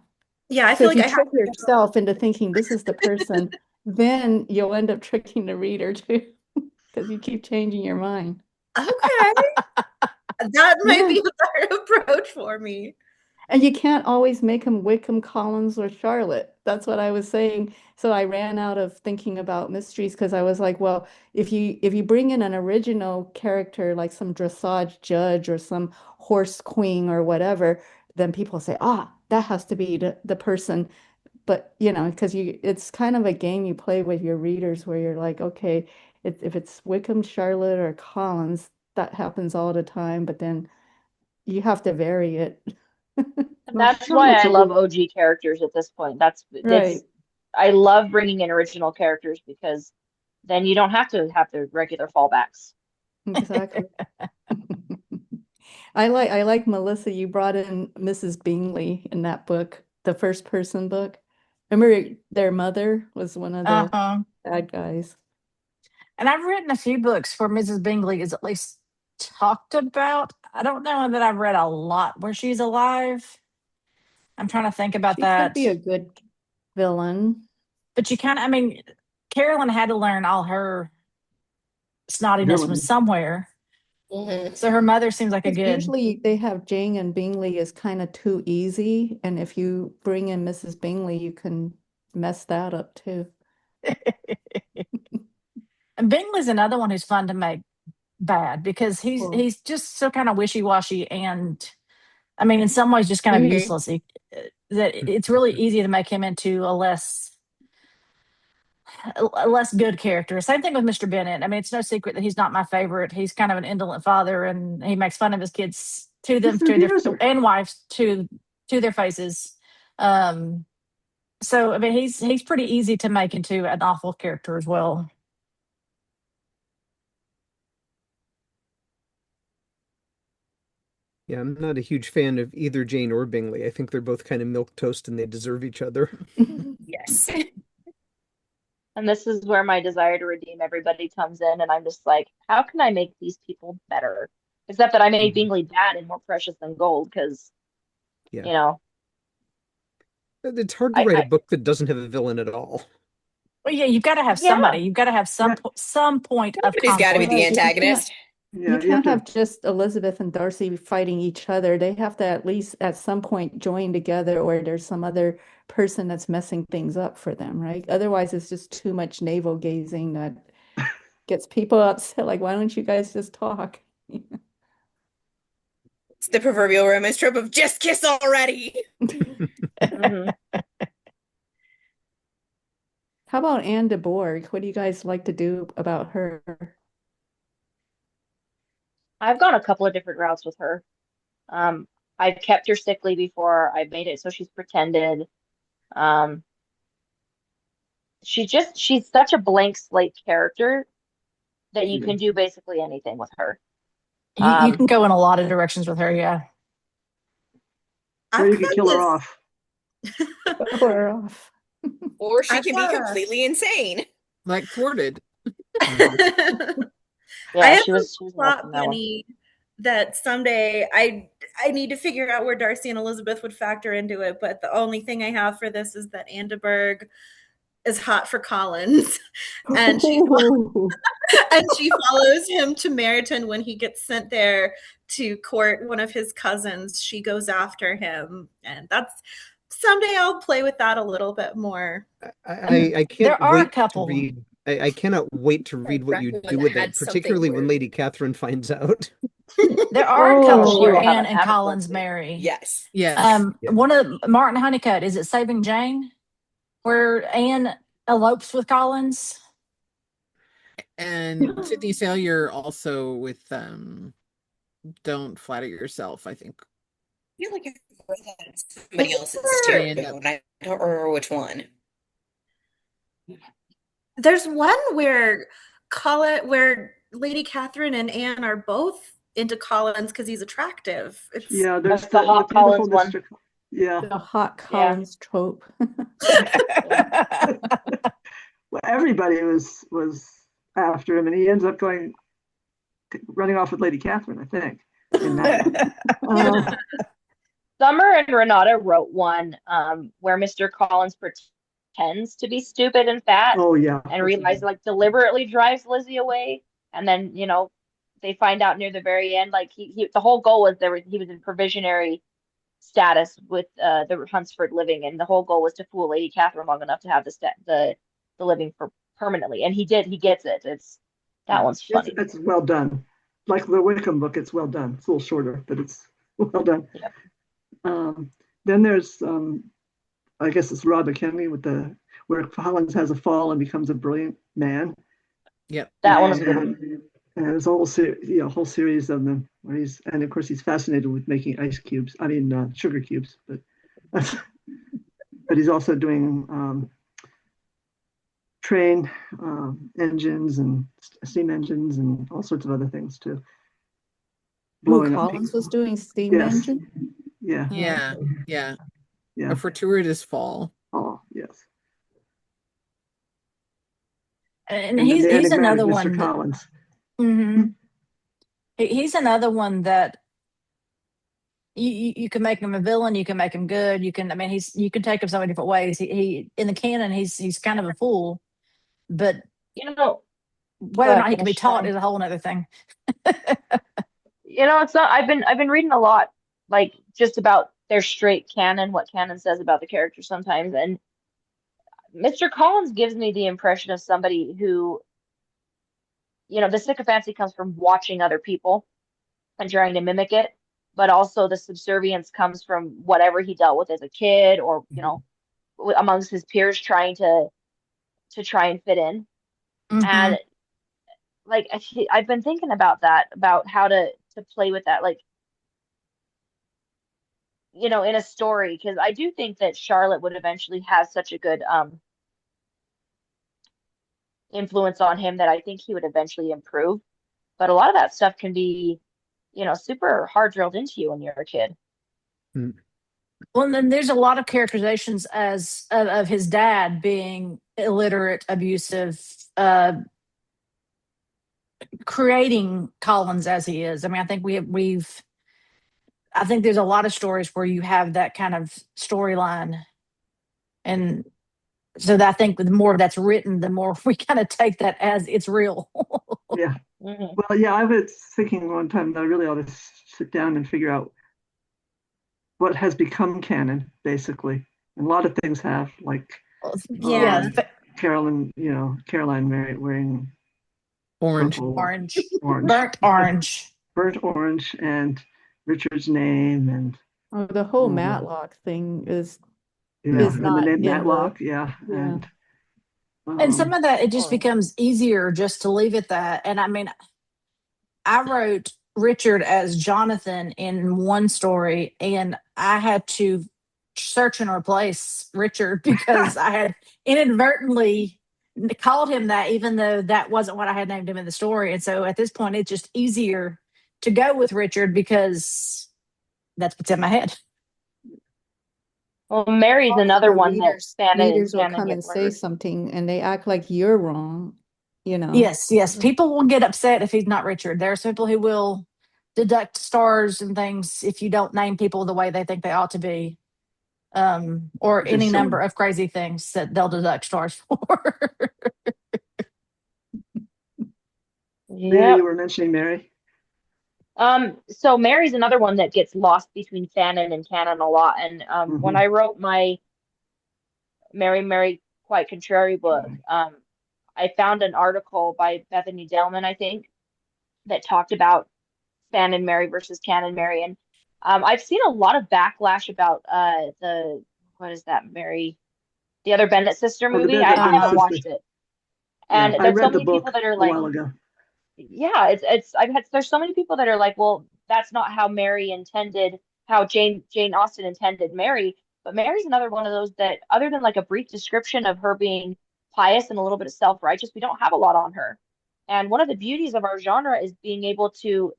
Yeah, I So feel if like you I have trick yourself into thinking this is the person, then you'll end up tricking the reader too, because you keep changing your mind. okay. That might Yeah. be a better approach for me. And you can't always make them Wickham, Collins, or Charlotte. That's what I was saying. So I ran out of thinking about mysteries because I was like, well, if you bring in an original character like some dressage judge or some horse queen or whatever, then people say, ah, that has to be the person. But because it's kind of a game you play with your readers where you're like, okay, if it's Wickham, Charlotte, or Collins, that happens all the time, but then you have to vary it. and Well, that's why Charlotte's I a love little, OG characters at this point. That's Right. it's I love bringing in original characters because then you don't have the regular fallbacks. Exactly. I like Melissa. You brought in Mrs. Bingley in that book, the first person book. Remember their mother was one of the Uh-huh. bad guys. And I've written a few books where Mrs. Bingley is at least talked about. I don't know that I've read a lot where she's alive. I'm trying to think about She could be a that. good villain. But you kind of, I mean, Carolyn had to learn all her snottiness from Villainy. somewhere. Mhm. So her mother seems like a Because good. usually they have Jane and Bingley is kind of too easy, and if you bring in Mrs. Bingley, you can mess that up too. And Bingley's another one who's fun to make bad because Well, he's just so kind of wishy-washy and I mean in some ways just kind of Mhm. useless. That it's really easy to make him into a less good character. Same thing with Mr. Bennet. I mean, it's no secret that he's not my favorite. He's kind of an indolent father, and he makes fun of his kids to them, He's an to their abuser. and wives to their faces. So I mean, he's pretty easy to make into an awful character as well. Yeah, I'm not a huge fan of either Jane or Bingley. I think they're both kind of milquetoast and they deserve each other. Yes. And this is where my desire to redeem everybody comes in, and I'm just like, how can I make these people better? Except that I made Bingley bad and more precious than gold, because Yeah. you know, It's hard to write a book that doesn't have a villain at all. Well, yeah, you've got to have yeah, somebody. You've got to have Yeah. some point of Somebody's got to be conflict. the Right, you can't- antagonist. Yeah, You can't have just Elizabeth and Darcy fighting each other. They have to at least at some point join together, or there's some other person that's messing things up for them, right? Otherwise, it's just too much navel gazing that gets people upset. Like, why don't you guys just talk? It's the proverbial romance trope of just kiss already. mhm. How about Anne de Bourgh? What do you guys like to do about her? I've gone a couple of different routes with her. Um, I've kept her sickly before. I've made it so she's pretended. Um, she's such a blank slate character that you can do basically anything with her. You can go in a lot of directions with her. Yeah. Or you could kill her off. Kill her off. Or she I've can be got a- completely insane. Like thwarted. Yeah, I have she a was enough plot in that one. bunny that someday I need to figure out where Darcy and Elizabeth would factor into it, but the only thing I have for this is that Anne de Bourgh is hot for Collins, and she follows him to Meryton when he gets sent there to court one of his cousins. She goes after him, and that's someday I'll play with that a little bit more. I can't There are a wait to couple. read. I cannot wait to read what you Recommend do with that that, had something particularly when where- Lady Catherine finds out. There are a Oh, couple She where will have Anne an and Collins apoplectic. marry. Yes. Yes. Yeah. One of Martin Honeycutt, is it Saving Jane? Where Anne elopes with Collins? And Sydney Sailor also with Don't Flatter Yourself, I think. I feel like I've read that in somebody else's They too, end up- and I don't remember which one. There's one where where Lady Catherine and Anne are both into Collins because he's attractive. It's Yeah, there's That's the hot beautiful Collins one. Mr. Yeah. The hot Collins trope. Well, everybody was after him, and he ends up running off with Lady Catherine, I think. In that one. Summer and Renata wrote one where Mr. Collins pretends to be stupid and fat Oh yeah. and realizes like deliberately drives Lizzie away, and then they find out near the very end like he the whole goal was he was in provisionary status with the Hunsford living, and the whole goal was to fool Lady Catherine long enough to have the living for permanently, and he gets it. That one's funny. It's well done. Like the Wickham book, it's well done. It's a little shorter, but it's well done. Yep. Then there's I guess it's Robert Henry where Collins has a fall and becomes a brilliant man. Yep. That one was a good one. And there's a whole series of them where and of course he's fascinated with making sugar cubes, but he's also doing train engines and steam engines and all sorts of other things too. Blowing up Collins people. was doing steam Yes. engine. Yeah. Yeah. Yeah. Yeah. A fortuitous fall. Oh, yes. And then he's the enigmatic another Mr. one. Collins. Mm-hmm. He's another one that you can make him a villain, you can make him good, you can, I mean, you can take him so many different ways. He in the canon, he's kind of a fool, but You know, go whether or ahead, not he can be finish. taught Sorry. is a whole other thing. You know, it's not. I've been reading a lot, like just about their straight canon, what canon says about the character sometimes, and Mr. Collins gives me the impression of somebody who, the sycophancy comes from watching other people and trying to mimic it, but also the subservience comes from whatever he dealt with as a kid, or amongst his peers, trying to try and fit in. Mm-hmm. And like I've been thinking about that, about how to play with that, like in a story, because I do think that Charlotte would eventually have such a good influence on him that I think he would eventually improve. But a lot of that stuff can be, super hard drilled into you when you're a kid. Mm. Well, and then there's a lot of characterizations as of his dad being illiterate, abusive, creating Collins as he is. I mean, I think I think there's a lot of stories where you have that kind of storyline, and so that I think the more that's written, the more we kind of take that as it's real. Yeah. Mhm. Well, yeah, I was thinking one time that I really ought to sit down and figure out what has become canon, basically. And a lot of things have, like Yeah, Carolyn, Caroline wearing Orange. purple, orange, orange, burnt orange. burnt orange, and Richard's name, and Oh, the whole um, Matlock thing is yeah, is and the not name in the Matlock, yeah, yeah. and And some um, of that, it just Or becomes easier just to leave it that. And I mean, I wrote Richard as Jonathan in one story, and I had to search and replace Richard because I had inadvertently called him that, even though that wasn't what I had named him in the story. And so at this point, it's just easier to go with Richard because that's what's in my head. well, Mary's Also, another the one that Shannon and readers will Shannon come get and say murdered. something and they act like you're wrong, you know. Yes. People will get upset if he's not Richard. There are people who will deduct stars and things if you don't name people the way they think they ought to be. Or which is any silly. number of crazy things that they'll deduct stars for. Leah, you Yep. were mentioning Mary. So Mary's another one that gets lost between Shannon and canon a lot. And when Mhm. I wrote my Mary Quite Contrary book, I found an article by Bethany Delman, I think, that talked about Shannon Mary versus canon Mary. And I've seen a lot of backlash about the what is that, Mary, the other Bennett sister Oh, the movie. I haven't sister. watched it. Yeah, And I there's so read the many people book that are a like, while ago. yeah, it's there's so many people that are like, well, that's not how Mary intended, how Jane Austen intended Mary. But Mary's another one of those that, other than like a brief description of her being pious and a little bit of self-righteous, we don't have a lot on her. And one of the beauties of our genre is being able to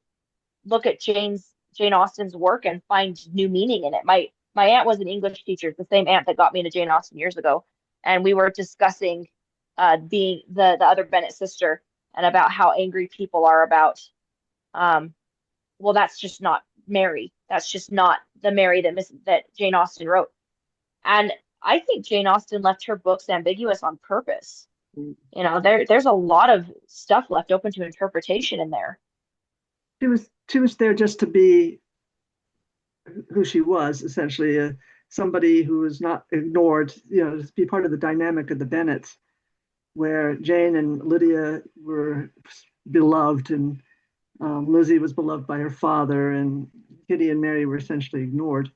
look at Jane Austen's work and find new meaning in it. My aunt was an English teacher, the same aunt that got me into Jane Austen years ago, and we were discussing being the other Bennett sister, and about how angry people are about well, that's just not Mary. That's just not the Mary that Jane Austen wrote. And I think Jane Austen left her books ambiguous on purpose. Mm. There's a lot of stuff left open to interpretation in there. She was there just to be who she was, essentially, somebody who was not ignored, to be part of the dynamic of the Bennets, where Jane and Lydia were beloved, and Lizzie was beloved by her father, and Kitty and Mary were essentially ignored,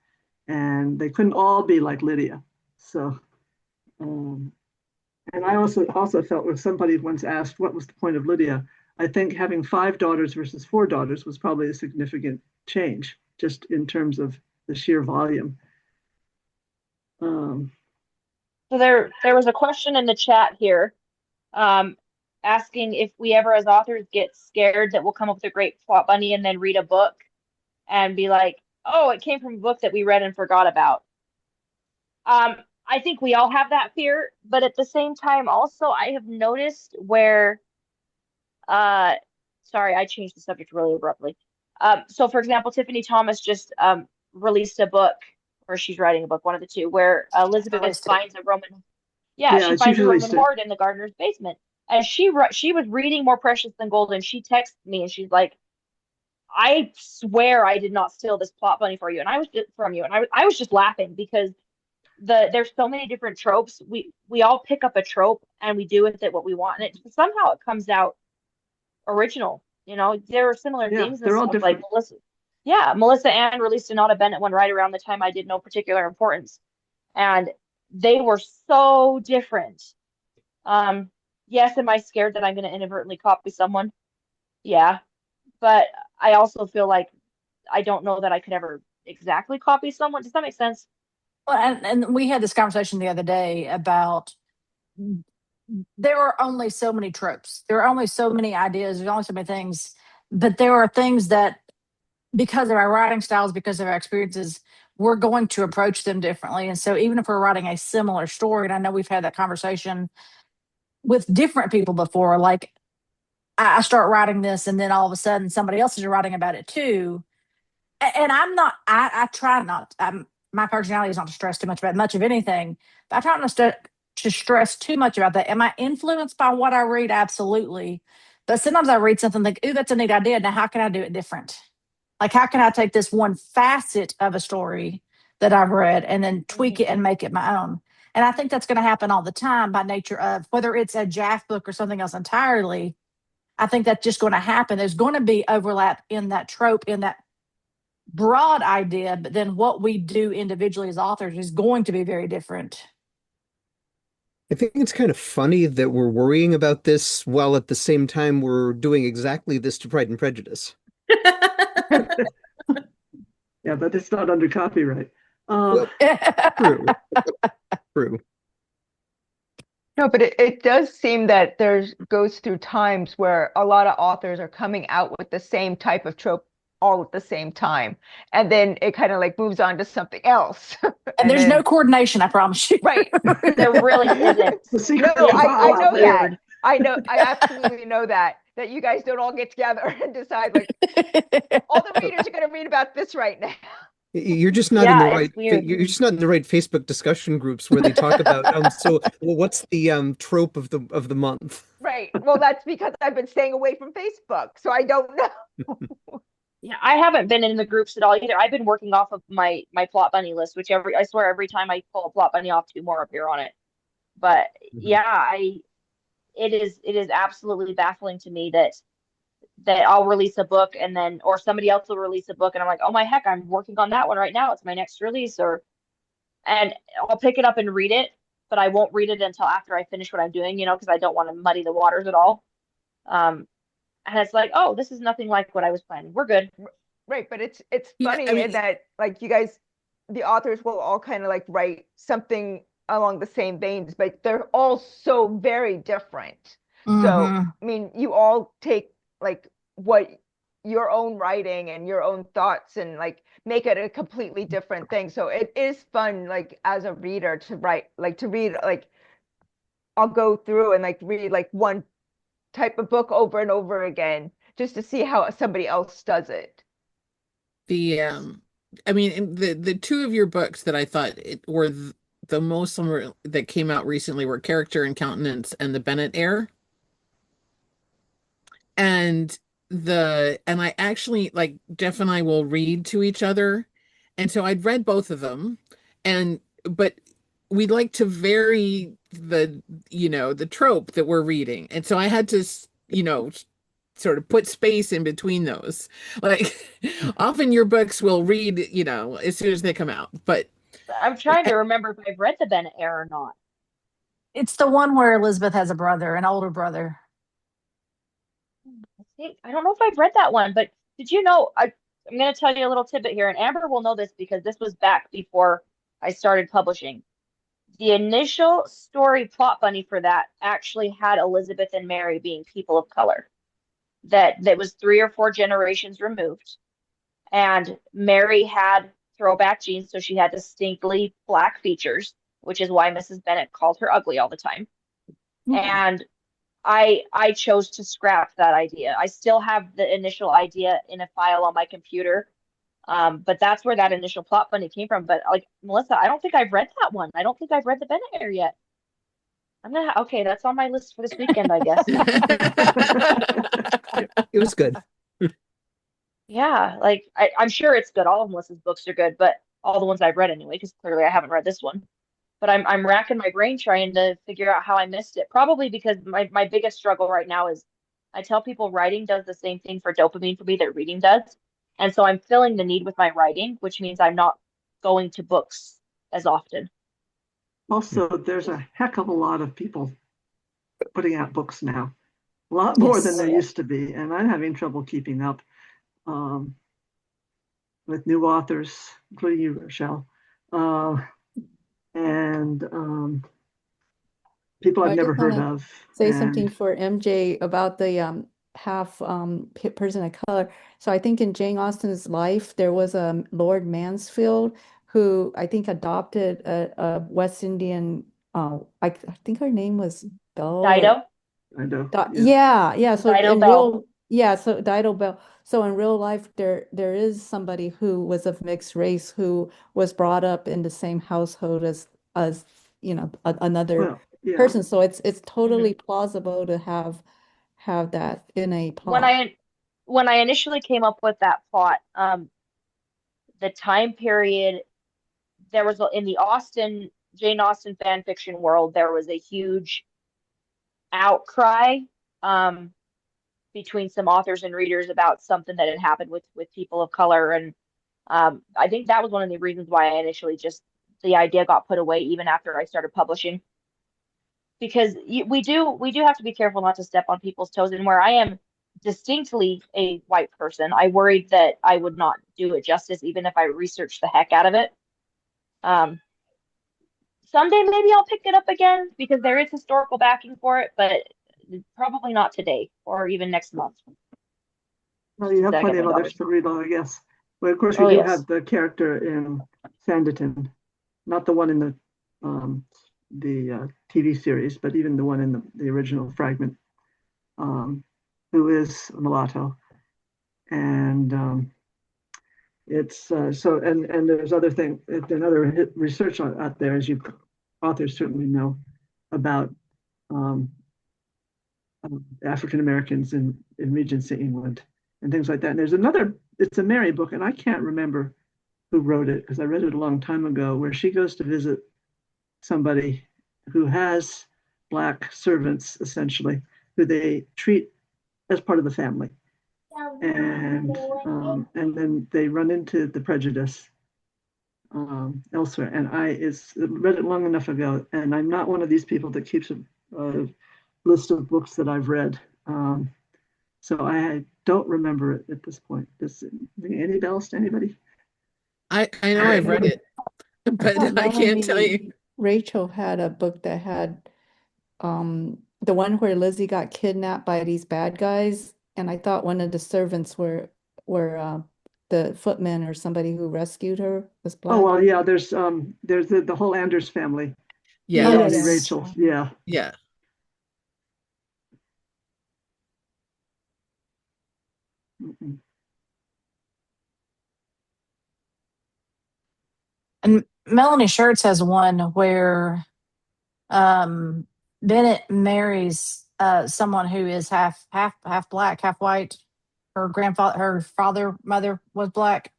and they couldn't all be like Lydia. So, and I also felt, when somebody once asked what was the point of Lydia, I think having 5 daughters versus 4 daughters was probably a significant change, just in terms of the sheer volume. So there was a question in the chat here, um, asking if we ever as authors get scared that we'll come up with a great plot bunny and then read a book and be like, oh, it came from a book that we read and forgot about. I think we all have that fear, but at the same time, also, I have noticed where, sorry, I changed the subject really abruptly. So for example, Tiffany Thomas just released a book, or she's writing a book, one of the two, where Elizabeth Released it. finds a Roman, Yeah, she she finds a Roman released it. hoard in the gardener's basement. And she was reading More Precious Than Gold, and she texted me and she's like, I swear I did not steal this plot bunny for you. And I was just from you. And I was just laughing because there's so many different tropes. We all pick up a trope and we do with it what we want. And somehow it comes out original. You know, there are similar Yeah, themes and they're all stuff like different. Melissa. Yeah, Melissa Ann released an Nota Bennett one right around the time I did No Particular Importance. And they were so different. Um, yes, am I scared that I'm going to inadvertently copy someone? Yeah, but I also feel like I don't know that I could ever exactly copy someone. Does that make sense? Well, and we had this conversation the other day about there are only so many tropes. There are only so many ideas. There's only so many things. But there are things that, because of our writing styles, because of our experiences, we're going to approach them differently. And so, even if we're writing a similar story, and I know we've had that conversation with different people before, like I start writing this, and then all of a sudden somebody else is writing about it too. And I'm not, I try not, my personality is not to stress too much about much of anything, but I try not to stress too much about that. Am I influenced by what I read? Absolutely. But sometimes I read something like, ooh, that's a neat idea. Now, how can I do it different? Like, how can I take this one facet of a story that I've read and then tweak it and make it my own? And I think that's going to happen all the time by nature of whether it's a Jaff book or something else entirely. I think that's just going to happen. There's going to be overlap in that trope, in that broad idea, but then what we do individually as authors is going to be very different. I think it's kind of funny that we're worrying about this while at the same time we're doing exactly this to Pride and Prejudice. Yeah, but it's not under copyright. Well, true. True. No, but it does seem that there's goes through times where a lot of authors are coming out with the same type of trope all at the same time. And then it kind of like moves on to something else. And there's no coordination, I promise you. Right. There really isn't. The secret No, I sauce know there. that. I know, I absolutely know that you guys don't all get together and decide like all the readers are going to read about this right now. You're just not in the right. You're just not in the right Facebook discussion groups where they talk about. So, well, what's the trope of the month? Right. Well, that's because I've been staying away from Facebook, so I don't know. Yeah, I haven't been in the groups at all either. I've been working off of my plot bunny list, which I swear every time I pull a plot bunny off, two more appear on it. But yeah, it is absolutely baffling to me that I'll release a book and then, or somebody else will release a book and I'm like, oh my heck, I'm working on that one right now. It's my next release, and I'll pick it up and read it, but I won't read it until after I finish what I'm doing, because I don't want to muddy the waters at all. And it's like, oh, this is nothing like what I was planning. We're good. Right, but it's funny in that like you guys, the authors will all kind of like write something along the same veins, but they're all so very different. So, I mean, you all take like what your own writing and your own thoughts and like make it a completely different thing. So it is fun, like as a reader to read, like I'll go through and like read like one type of book over and over again just to see how somebody else does it. I mean, the two of your books that I thought were the most similar that came out recently were Character and Countenance and the Bennett Heir. And I actually, like, Jeff and I will read to each other. And so I'd read both of them, but we'd like to vary the trope that we're reading. And so I had to, sort of put space in between those. Like often your books will read, as soon as they come out. But I'm trying to remember if I've read the Bennett Heir or not. It's the one where Elizabeth has a brother, an older brother. I don't know if I've read that one, but did you know, I'm going to tell you a little tidbit here, and Amber will know this because this was back before I started publishing. The initial story plot bunny for that actually had Elizabeth and Mary being people of color. That was 3 or 4 generations removed. And Mary had throwback genes, so she had distinctly black features, which is why Mrs. Bennett called her ugly all the time. And I chose to scrap that idea. I still have the initial idea in a file on my computer, But that's where that initial plot funding came from. But like Melissa, I don't think I've read that one. I don't think I've read the Bennett heir yet. Okay, that's on my list for this weekend, I guess. It was good. Yeah, like I'm sure it's good. All of Melissa's books are good, but all the ones I've read anyway, because clearly I haven't read this one. But I'm racking my brain trying to figure out how I missed it. Probably because my biggest struggle right now is I tell people writing does the same thing for dopamine for me that reading does. And so I'm filling the need with my writing, which means I'm not going to books as often. Also, there's a heck of a lot of people putting out books now, a lot more than Yes. there used to be, and I'm having trouble keeping up with new authors, including you, Rochelle, and people I've I never just heard wanna of. say And something for MJ about the half person of color. So I think in Jane Austen's life there was a Lord Mansfield who I think adopted a West Indian. I think her name was Belle or Dido? I know, yeah. So Dido in Bell. so Dido Bell. So in real life, there is somebody who was of mixed race who was brought up in the same household as another well, yeah. person. So it's totally plausible to have that in a When plot. I initially came up with that plot, the time period there was in the Jane Austen fan fiction world, there was a huge outcry um, between some authors and readers about something that had happened with people of color, and I think that was one of the reasons why I initially just the idea got put away even after I started publishing, because we do have to be careful not to step on people's toes, and where I am distinctly a white person, I worried that I would not do it justice even if I researched the heck out of it. Um, Someday maybe I'll pick it up again because there is historical backing for it, but probably not today or even next month. Well, you have I got plenty my of others daughter's. to read on, I guess. But of course, we Oh do yes. have the character in Sanditon, not the one in the TV series, but even the one in the original fragment, um, who is a mulatto. And it's so, and there's other thing, another research out there, as you authors certainly know, about um, African Americans in Regency England and things like that. And there's another, it's a Mary book, and I can't remember who wrote it because I read it a long time ago, where she goes to visit somebody who has Black servants, essentially, who they treat as part of the family. And then they run into the prejudice elsewhere. And I read it long enough ago, and I'm not one of these people that keeps a list of books that I've read. So I don't remember it at this point. Does it ring any bells to anybody? I know I've read it, I but thought I can't tell Melanie you. Rachel had a book that had the one where Lizzie got kidnapped by these bad guys, and I thought one of the servants were the footmen or somebody who rescued her was Oh black. well, yeah. There's the whole Anders family. Yeah, Melanie yeah. Rachel. Yeah. yeah. Mm-mm. And Melanie Schertz has one where Bennett marries someone who is half black, half white. Her father, mother was black.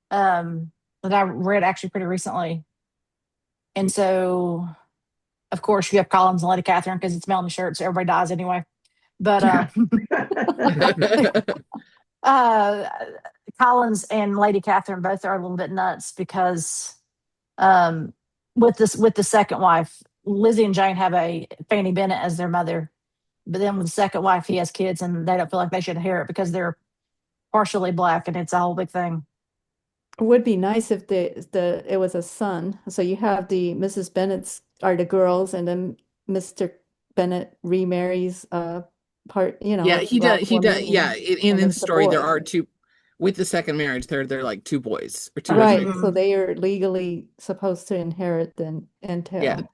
That I read actually pretty recently. And so, of course, you have Collins and Lady Catherine because it's Melanie Schertz, so everybody dies anyway. But uh, Collins and Lady Catherine both are a little bit nuts because um, with the second wife, Lizzie and Jane have a Fanny Bennett as their mother, but then with the second wife, he has kids, and they don't feel like they should inherit because they're partially black, and it's a whole big thing. It would be nice if it was a son. So you have the Mrs. Bennet's are the girls, and then Mr. Bennett remarries Yeah, a he does. black He does. woman, Yeah, in and the it's a story there boy. are two. With the second marriage, they're like two boys or two or Right. three. So they are legally supposed to inherit the Yeah, entail.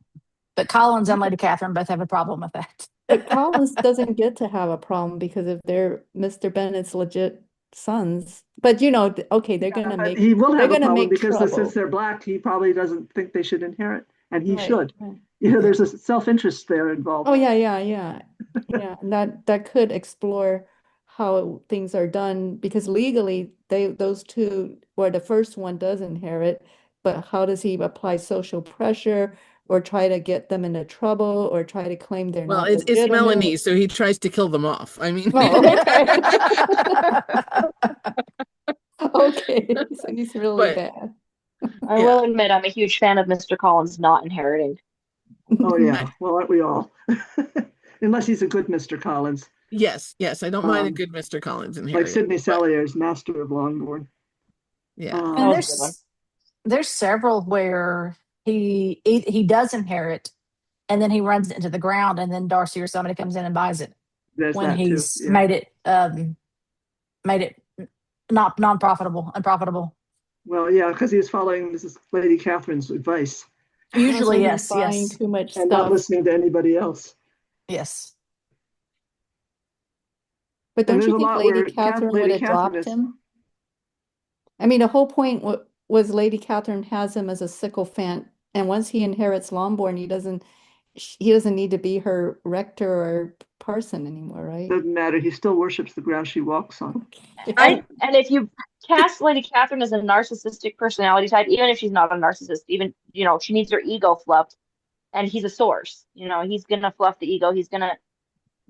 But Collins and Lady Catherine both have a problem with that. But Collins doesn't get to have a problem because if they're Mr. Bennett's legit sons. But okay, they're gonna make He will they're have a gonna problem make because since trouble. they're black, he probably doesn't think they should inherit, and he Right. should. There's a self-interest there involved. Oh yeah, yeah, yeah. Yeah, and that could explore how things are done because legally those two, where the first one does inherit, but how does he apply social pressure or try to get them into trouble or try to claim they're Well, not it's Melanie, legitimate? so he tries to kill them off. I mean, Oh, okay. Okay, so he's really but bad. I yeah, will admit I'm a huge fan of Mr. Collins not inheriting. Oh yeah, well, aren't we all? Unless he's a good Mr. Collins, yes, I don't mind a um, good Mr. Collins like inheriting, Sidney but Salyer's Master of Longbourn. yeah. That And was a good one. there's several where he does inherit, and then he runs it into the ground, and then Darcy or somebody comes in and buys it There's when that too. he's Yeah. made it not non-profitable, unprofitable. Well, yeah, because he was following Mrs. Lady Catherine's advice Usually, Also, he's yes, buying yes, too much and not stuff. listening to anybody else. yes. But And don't there's you a think lot Lady where Catherine would Lady have Catherine dropped is. him? I mean, the whole point was Lady Catherine has him as a sycophant, and once he inherits Longbourn, he doesn't need to be her rector or parson anymore, right? Doesn't matter. He still worships the ground she walks on. Okay. And if you cast Lady Catherine as a narcissistic personality type, even if she's not a narcissist, even she needs her ego fluffed, and he's a source. He's gonna fluff the ego. He's gonna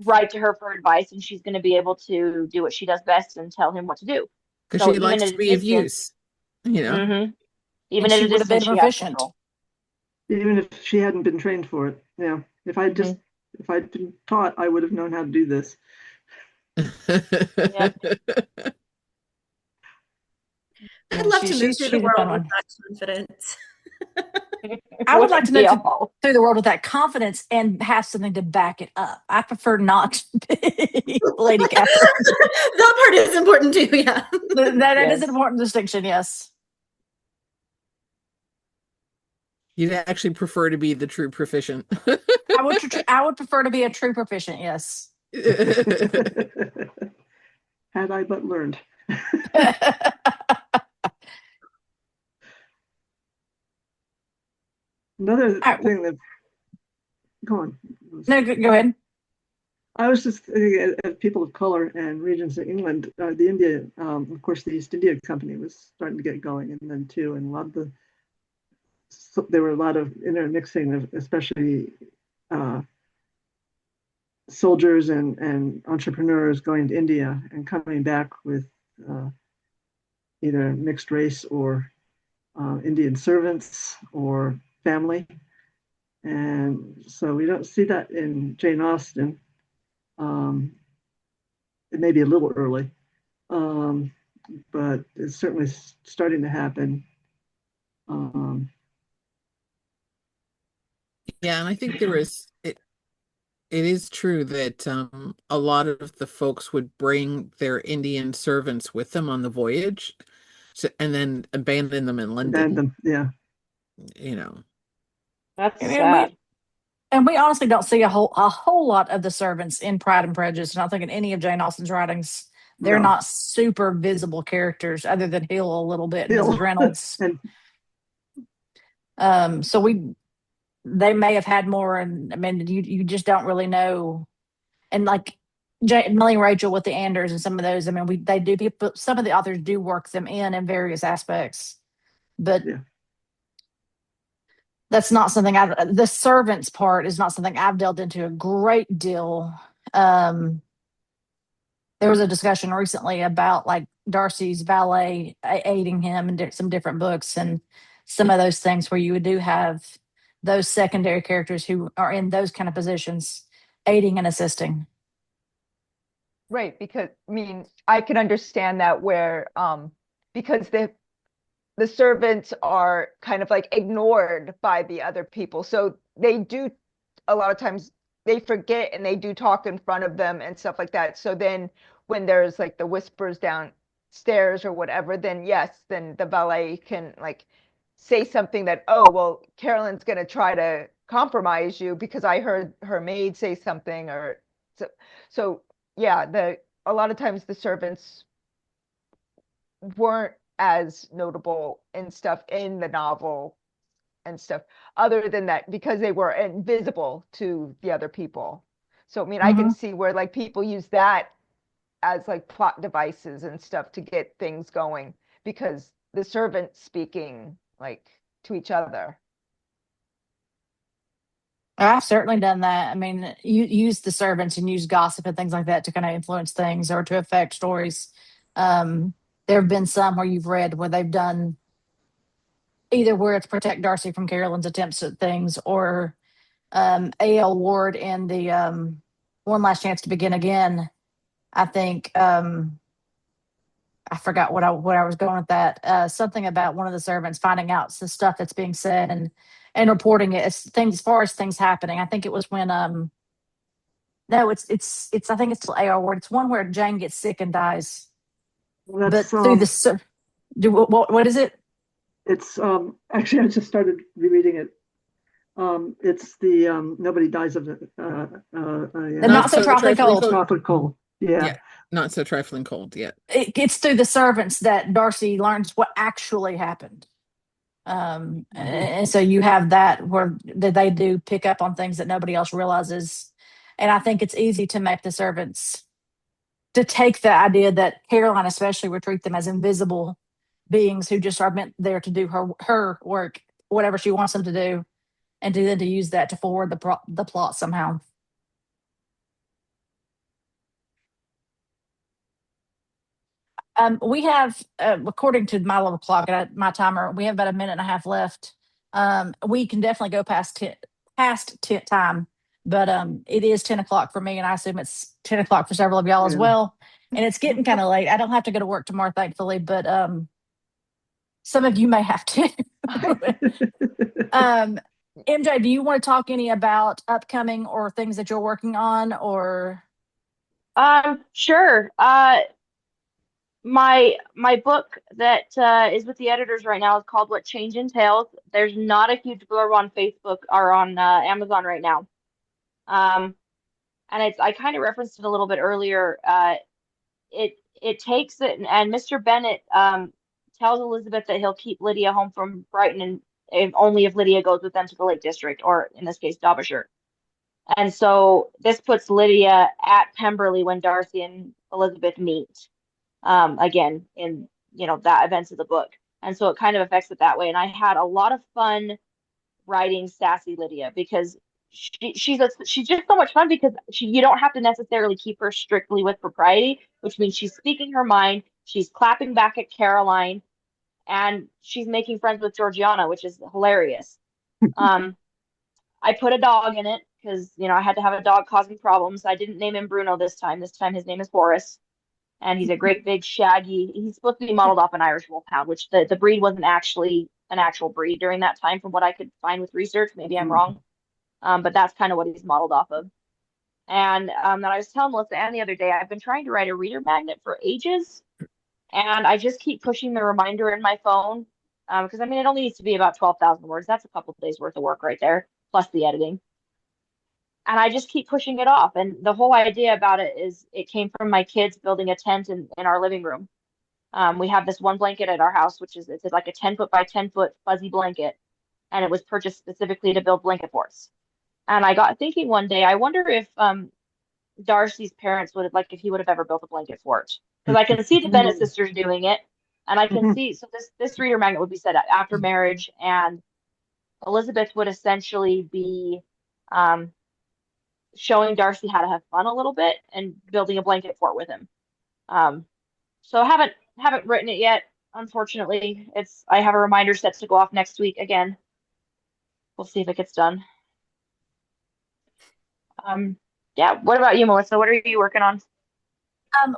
write to her for advice, and she's gonna be able to do what she does best and tell him what to do. Because So she even likes at to a be of distance, use, you know. even And at she a would have been distance, she has efficient. control. Even if she hadn't been trained for it. Yeah. If I'd been taught, I would have known how to do this. Yep. I'd love to move through the She's a fun world with one. that confidence. I would like to move Yeah. through the world with that confidence and have something to back it up. I prefer not to be Lady Catherine. That part is important too, yeah. That is Yes. an important distinction, yes. You'd actually prefer to be the true proficient. I would prefer to be a true proficient, yes. Had I but learned. Another All right, thing that, go on. no, go ahead. I was just thinking of people of color and regions of England. The India, of course, the East India Company was starting to get going, and then too, and there were a lot of intermixing of, especially soldiers and entrepreneurs going to India and coming back with either mixed race or Indian servants or family. And so we don't see that in Jane Austen. It may be a little early, but it's certainly starting to happen. Yeah, and I think it is true that a lot of the folks would bring their Indian servants with them on the voyage, and then abandon them in London, Them, yeah. you know. That's And we sad. and we honestly don't see a whole lot of the servants in Pride and Prejudice. And I don't think in any of Jane Austen's writings, they're No. not super visible characters other than Hill a little bit, Hill. Mrs. Reynolds. And So they may have had more, and I mean, you just don't really know. And like Millie and Rachel with the Anders and some of those, I mean, they do people. Some of the authors do work them in various aspects, but yeah. that's not something the servants part is not something I've delved into a great deal. There was a discussion recently about like Darcy's valet aiding him in some different books and some of those things where you do have those secondary characters who are in those kind of positions aiding and assisting. Right, because I mean, I can understand that where because the servants are kind of like ignored by the other people. So they do a lot of times they forget and they do talk in front of them and stuff like that. So then when there's like the whispers downstairs or whatever, then yes, then the valet can like say something that, oh, well, Carolyn's going to try to compromise you because I heard her maid say something or so yeah, a lot of times the servants weren't as notable and stuff in the novel and stuff, other than that, because they were invisible to the other people. So I mean, I can see where like people use that as like plot devices and stuff to get things going, because the servants speaking like to each other. I've certainly done that. I mean, you use the servants and use gossip and things like that to kind of influence things or to affect stories. There have been some where you've read where they've done either where it's protect Darcy from Carolyn's attempts at things, or A.L. Ward in the One Last Chance to Begin Again. I think I forgot what I was going with that. Something about one of the servants finding out the stuff that's being said and reporting it as things, as far as things happening. I think it was when no, it's I think it's still A.R. Ward. It's one where Jayne gets sick and dies. Well, But through the what is it? It's actually I just started rereading it. It's the nobody dies of it. The Not So Trifling Cold. Trifling Cold. Yeah. Not So Trifling Cold. Yeah. It's through the servants that Darcy learns what actually happened. And so you have that where they do pick up on things that nobody else realizes. And I think it's easy to make the servants to take the idea that Caroline especially would treat them as invisible beings who just are meant there to do her work, whatever she wants them to do, and to use that to forward the plot somehow. We have, according to my little clock, my timer, we have about a minute and a half left. We can definitely go past time, but it is 10 o'clock for me, and I assume it's 10 o'clock for several of y'all as well. And it's getting kind of late. I don't have to go to work tomorrow, thankfully, but some of you may have to. MJ, do you want to talk any about upcoming or things that you're working on, or? Sure. My book that is with the editors right now is called What Change Entails. There's not a huge blurb on Facebook or on Amazon right now. And I kind of referenced it a little bit earlier. It takes it, and Mr. Bennett tells Elizabeth that he'll keep Lydia home from Brighton, and only if Lydia goes with them to the Lake District, or in this case, Derbyshire. And so this puts Lydia at Pemberley when Darcy and Elizabeth meet. Again, in that events of the book, and so it kind of affects it that way. And I had a lot of fun writing sassy Lydia, because she's just so much fun, because you don't have to necessarily keep her strictly with propriety, which means she's speaking her mind, she's clapping back at Caroline, and she's making friends with Georgiana, which is hilarious. I put a dog in it because I had to have a dog causing problems. I didn't name him Bruno this time. This time his name is Horace. And he's a great big shaggy. He's supposed to be modeled off an Irish Wolfhound, which the breed wasn't actually an actual breed during that time, from what I could find with research. Maybe I'm wrong, but that's kind of what he's modeled off of. And then I was telling Melissa Ann the other day, I've been trying to write a reader magnet for ages, and I just keep pushing the reminder in my phone, because it only needs to be about 12,000 words. That's a couple of days worth of work right there, plus the editing. And I just keep pushing it off. And the whole idea about it is it came from my kids building a tent in our living room. We have this one blanket at our house, which is, it's like a 10-foot by 10-foot fuzzy blanket. And it was purchased specifically to build blanket forts. And I got thinking one day, I wonder if Darcy's parents if he would have ever built a blanket fort. Because I can see the Bennett sisters doing it. And I can see, so this reader magnet would be set after marriage. And Elizabeth would essentially be showing Darcy how to have fun a little bit and building a blanket fort with him. So I haven't written it yet, unfortunately. I have a reminder set to go off next week again. We'll see if it gets done. Yeah. What about you, Melissa? What are you working on?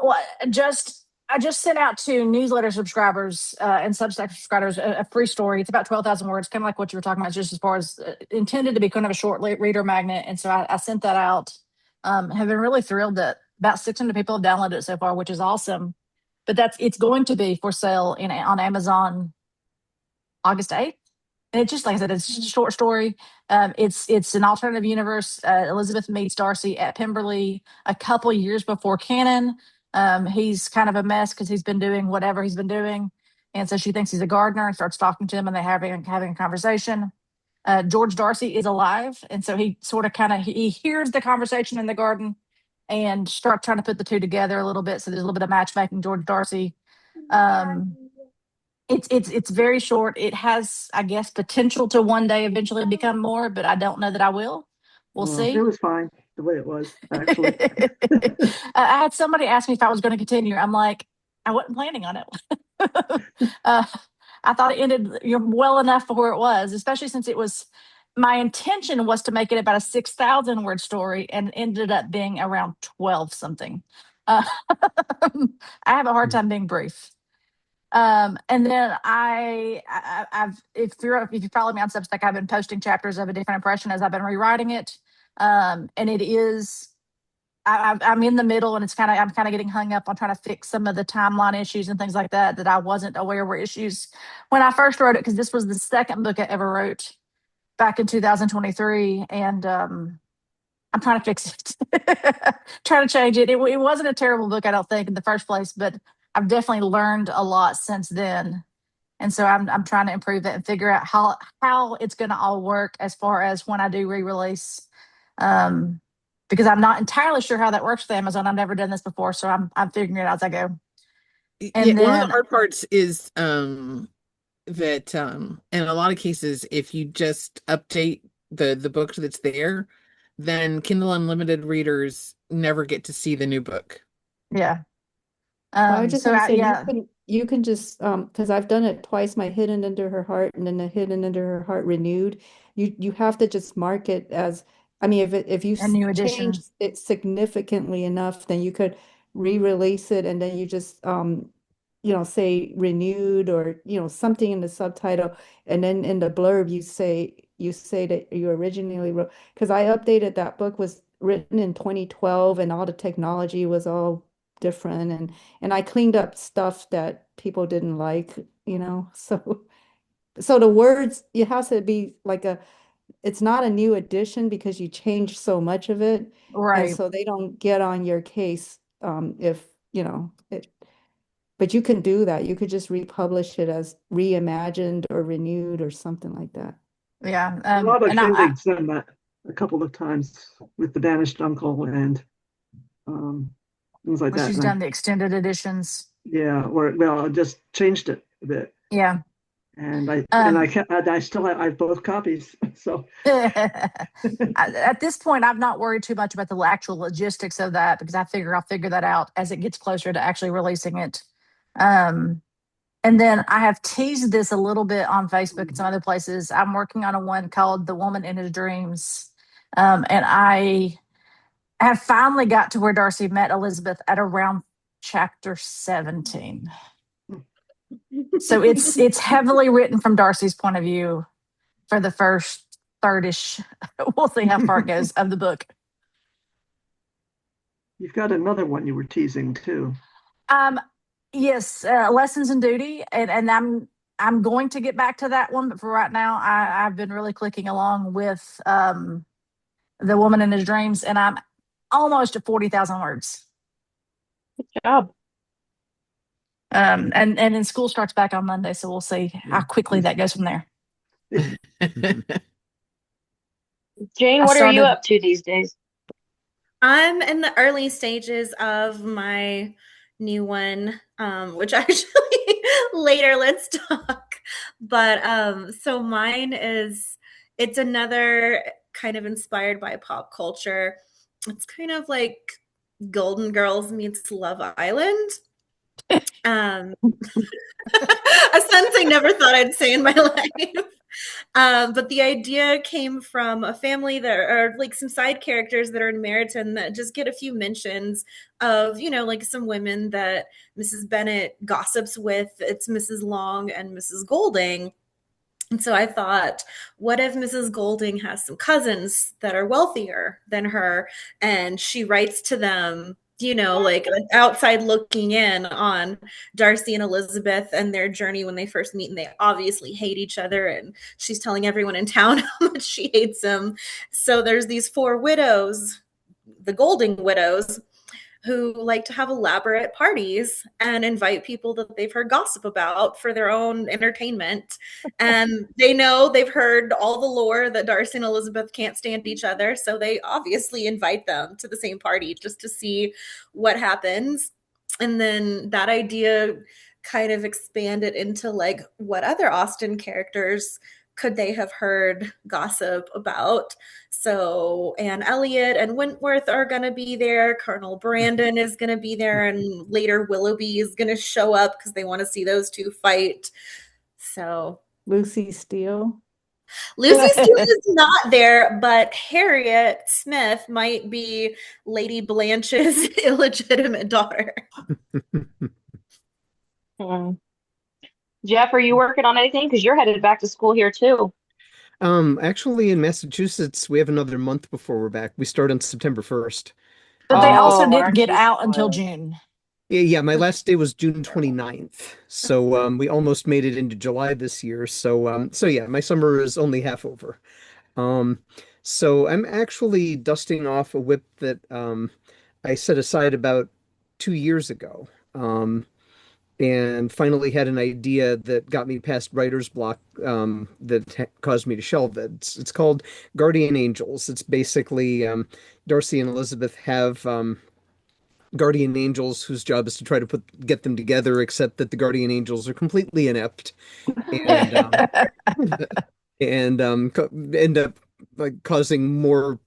Well, I just sent out to newsletter subscribers and Substack subscribers a free story. It's about 12,000 words, kind of like what you were talking about, just as far as intended to be kind of a short reader magnet. And so I sent that out. Have been really thrilled that about 600 people have downloaded it so far, which is awesome. But it's going to be for sale on Amazon August 8th. And it's just, like I said, it's just a short story. It's an alternative universe. Elizabeth meets Darcy at Pemberley a couple years before canon. He's kind of a mess because he's been doing whatever he's been doing. And so she thinks he's a gardener and starts talking to him, and they're having a conversation. George Darcy is alive, and so he sort of he hears the conversation in the garden and start trying to put the two together a little bit. So there's a little bit of matchmaking. George Darcy. It's very short. It has, I guess, potential to one day eventually become more, but I don't know that I will. We'll see. It was fine the way it was, actually. I had somebody ask me if I was going to continue. I'm like, I wasn't planning on it. I thought it ended well enough for where it was, especially since my intention was to make it about a 6,000 word story and ended up being around 12 something. I have a hard time being brief. And then I've if you follow me on Substack, I've been posting chapters of A Different Impression as I've been rewriting it. And it is, I'm in the middle, and I'm kind of getting hung up on trying to fix some of the timeline issues and things like that I wasn't aware were issues when I first wrote it, because this was the second book I ever wrote back in 2023, and I'm trying to fix it, trying to change it. It wasn't a terrible book, I don't think, in the first place, but I've definitely learned a lot since then. And so I'm trying to improve it and figure out how it's going to all work as far as when I do re-release. Because I'm not entirely sure how that works with Amazon. I've never done this before, so I'm figuring it out as I go. And one of the hard parts is that in a lot of cases, if you just update the book that's there, then Kindle Unlimited readers never get to see the new book. Yeah. I was just gonna say, you can just because I've done it twice, my Hidden Under Her Heart and then the Hidden Under Her Heart Renewed. You have to just mark it as, I mean, if you a new edition. change it significantly enough, then you could re-release it, and then you just say renewed, or something in the subtitle, and then in the blurb you say that you originally wrote, because I updated that book was written in 2012 and all the technology was all different, and I cleaned up stuff that people didn't like, so the words, it has to be like it's not a new edition because you changed so much of it, right? And so they don't get on your case if but you can do that. You could just republish it as reimagined or renewed or something like that. Yeah. A lot of Kaylee's done that a couple of times with The Banished Uncle and things like that. She's done the extended editions. Yeah, I just changed it a bit. Yeah. And I still have both copies. So at this point, I've not worried too much about the actual logistics of that, because I figure I'll figure that out as it gets closer to actually releasing it. And then I have teased this a little bit on Facebook and some other places. I'm working on one called The Woman in His Dreams. And I have finally got to where Darcy met Elizabeth at around chapter 17. So it's heavily written from Darcy's point of view for the first third-ish. We'll see how far it goes of the book. You've got another one you were teasing too. Yes, Lessons in Duty, and I'm going to get back to that one, but for right now, I've been really clicking along with The Woman in His Dreams, and I'm almost at 40,000 words. Good job. And then school starts back on Monday, so we'll see how quickly that goes from there. Jayne, what are you up to these days? I'm in the early stages of my new one, which actually later let's talk. But so mine it's another kind of inspired by pop culture. It's kind of like Golden Girls meets Love Island. A sentence I never thought I'd say in my life. But the idea came from a family that are like some side characters that are in Meriton that just get a few mentions of, like some women that Mrs. Bennet gossips with. It's Mrs. Long and Mrs. Golding. And so I thought, what if Mrs. Golding has some cousins that are wealthier than her, and she writes to them, like an outside looking in on Darcy and Elizabeth and their journey when they first meet, and they obviously hate each other, and she's telling everyone in town how much she hates them. So there's these 4 widows, the Golding widows, who like to have elaborate parties and invite people that they've heard gossip about for their own entertainment. And they know they've heard all the lore that Darcy and Elizabeth can't stand each other. So they obviously invite them to the same party just to see what happens. And then that idea kind of expanded into like what other Austen characters could they have heard gossip about? So Anne Elliot and Wentworth are going to be there. Colonel Brandon is going to be there, and later Willoughby is going to show up because they want to see those two fight. So Lucy Steele. Lucy Steele is not there, but Harriet Smith might be Lady Blanche's illegitimate daughter. Jeff, are you working on anything? Because you're headed back to school here too. Actually in Massachusetts, we have another month before we're back. We start on September 1st. But they also Oh, didn't aren't get you out until spoiled? June. Yeah, my last day was June 29th. So we almost made it into July this year. So yeah, my summer is only half over. Um so I'm actually dusting off a whip that I set aside about 2 years ago. And finally had an idea that got me past writer's block that caused me to shelve it. It's called Guardian Angels. It's basically Darcy and Elizabeth have guardian angels whose job is to try to get them together, except that the guardian angels are completely inept and end up like causing more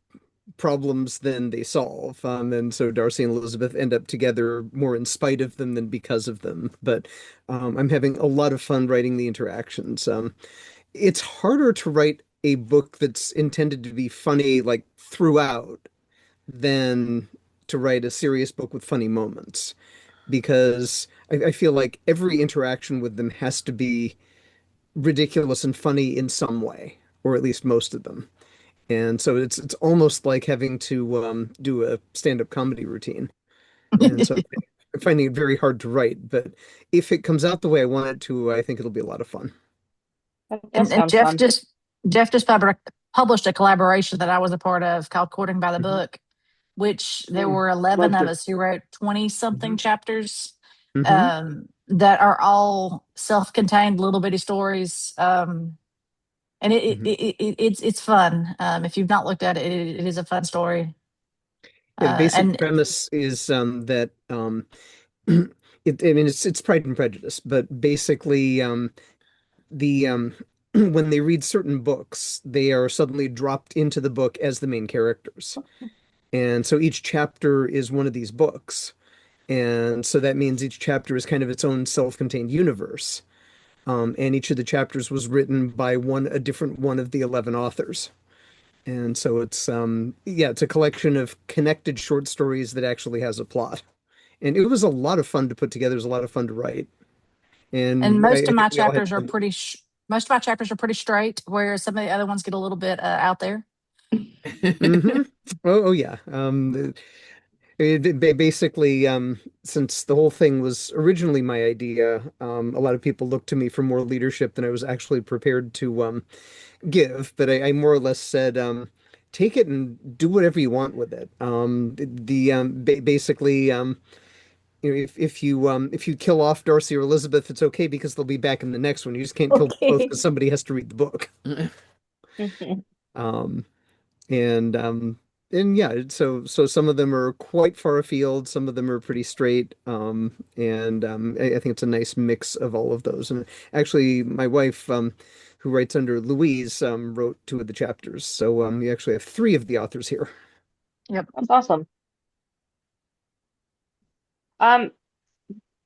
problems than they solve. And so Darcy and Elizabeth end up together more in spite of them than because of them. But I'm having a lot of fun writing the interactions. It's harder to write a book that's intended to be funny like throughout than to write a serious book with funny moments because I feel like every interaction with them has to be ridiculous and funny in some way, or at least most of them. And so it's almost like having to do a stand-up comedy routine. And so I'm finding it very hard to write, but if it comes out the way I want it to, I think it'll be a lot of fun. That does And sound fun. Jeff just published a collaboration that I was a part of called Courting by the Mhm. Book, which there were 11 Loved of it. us who wrote 20 something chapters Mhm. that are all self-contained little bitty stories. And Mhm. it's fun. If you've not looked at it, it is a fun story. Yeah, the basic And premise is that I mean it's Pride and Prejudice, but basically the when they read certain books, they are suddenly dropped into the book as the main characters. And so each chapter is one of these books. And so that means each chapter is kind of its own self-contained universe. And each of the chapters was written by a different one of the 11 authors. And so yeah, it's a collection of connected short stories that actually has a plot. And it was a lot of fun to put together. It was a lot of fun to write. And most I of my think we all had chapters are fun. most of my chapters are pretty straight, whereas some of the other ones get a little bit out there. Hmm. Oh yeah. Basically, since the whole thing was originally my idea, a lot of people looked to me for more leadership than I was actually prepared to give. But I more or less said, take it and do whatever you want with it. Basically, if you kill off Darcy or Elizabeth, it's okay because they'll be back in the next one. You just can't kill them both Okay. because somebody has to read the book. Um, and yeah, so some of them are quite far afield, some of them are pretty straight, and I think it's a nice mix of all of those. And actually, my wife, who writes under Louise, wrote two of the chapters, so we actually have three of the authors here. Yep. That's awesome. Um,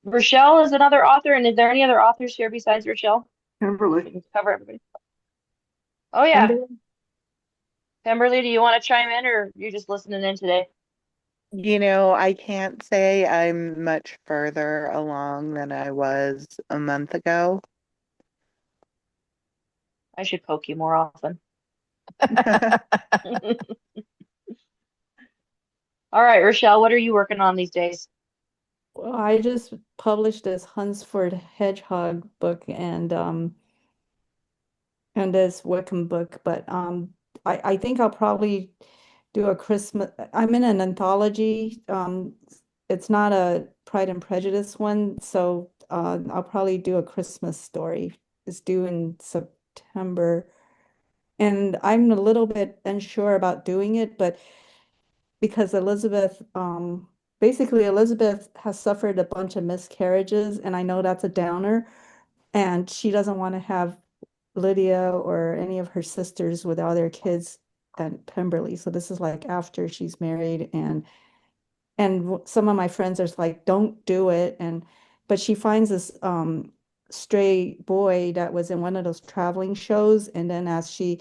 Rochelle is another author, and is there any other authors here besides Rochelle? We Kimberly. can cover everybody. Oh yeah, Kimberly, do you want to chime in, or you just listening in today? I can't say I'm much further along than I was a month ago. I should poke you more often. All right, Rochelle, what are you working on these days? Well, I just published this Hunsford Hedgehog book and this Wickham book, but I think I'll probably do a Christmas. I'm in an anthology it's not a Pride and Prejudice one, so I'll probably do a Christmas story. It's due in September. And I'm a little bit unsure about doing it, but because Elizabeth, basically Elizabeth has suffered a bunch of miscarriages, and I know that's a downer, and she doesn't want to have Lydia or any of her sisters with all their kids at Pemberley. So this is like after she's married, and some of my friends are like, don't do it. And but she finds this stray boy that was in one of those traveling shows, and then as she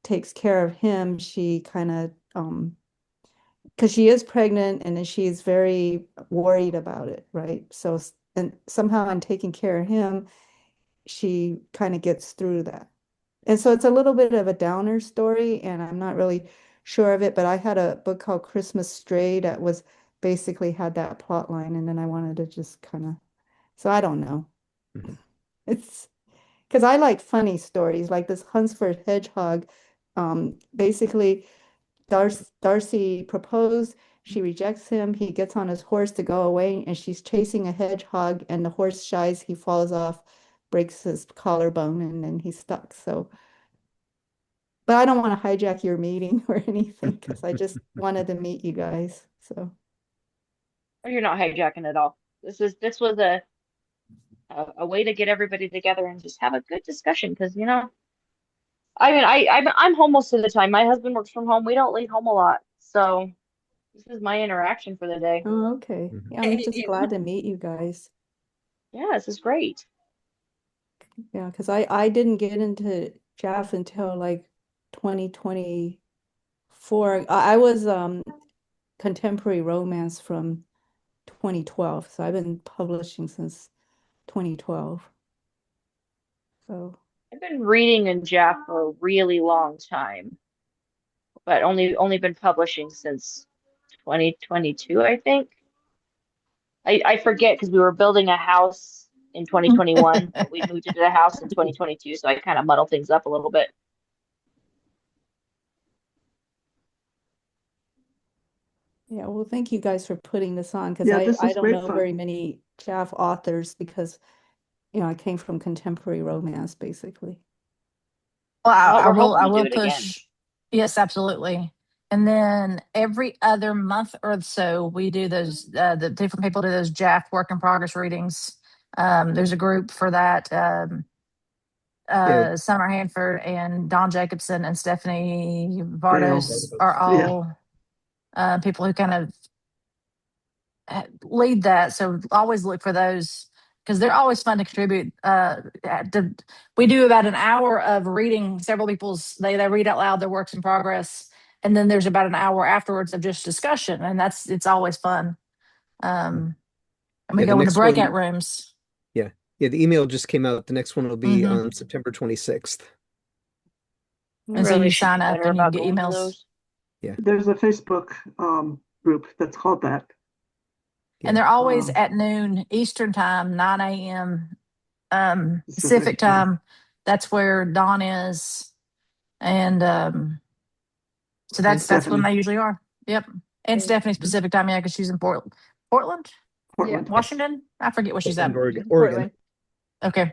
takes care of him, she kind of because she is pregnant and then she's very worried about it, right? So and somehow in taking care of him, she kind of gets through that. And so it's a little bit of a downer story, and I'm not really sure of it, but I had a book called Christmas Stray that was basically had that plot line, and then I wanted to just kind of, so I don't know. It's because I like funny stories, like this Hunsford Hedgehog. Basically, Darcy proposed, she rejects him, he gets on his horse to go away, and she's chasing a hedgehog, and the horse shies, he falls off, breaks his collarbone, and then he's stuck. So, but I don't want to hijack your meeting or anything because I just wanted to meet you guys. So, Oh, you're not hijacking at all. This was a way to get everybody together and just have a good discussion because I mean I'm home most of the time. My husband works from home. We don't leave home a lot, so this is my interaction for the day. oh, okay. Yeah, I'm just glad to meet you guys. Yeah, this is great. Yeah, because I didn't get into Jeff until like 2024. I was contemporary romance from 2012. So I've been publishing since 2012. So I've been reading in Jap for a really long time, but only been publishing since 2022, I think. I forget because we were building a house in 2021, but we moved into the house in 2022, so I kind of muddle things up a little bit. yeah, well, thank you guys for putting this on because Yeah, this I is don't great know fun. very many Jeff authors because I came from contemporary romance basically. Well, Well, I we're will hoping I to do will it again. push. Yes, absolutely. And then every other month or so, we do those the different people do those JAF work in progress readings. There's a group for that. Yeah, Summer Hanford and Don Jacobson and Stephanie Dale. Vardos are Yeah. all people who kind of lead that. So always look for those because they're always fun to contribute. We do about an hour of reading several people's. They read out loud their works in progress, and then there's about an hour afterwards of just discussion, and it's always fun. And we yeah, the go into next breakout one, rooms. yeah. Yeah, the email just came out. The next one will be Hmm. on September 26th. I And so really you should sign do up better and you about get going to emails. those. Yeah, There's a Facebook group that's called that. And yeah. they're always Um, at noon Eastern time, 9 a.m. Pacific. Pacific time. That's where Dawn is. And so And that's when Stephanie, they usually are. Yep. And Stephanie's Pacific time, yeah, because she's in Portland, Yeah, Portland. Washington. I forget where she's at. Portland, Oregon. Portland. Okay.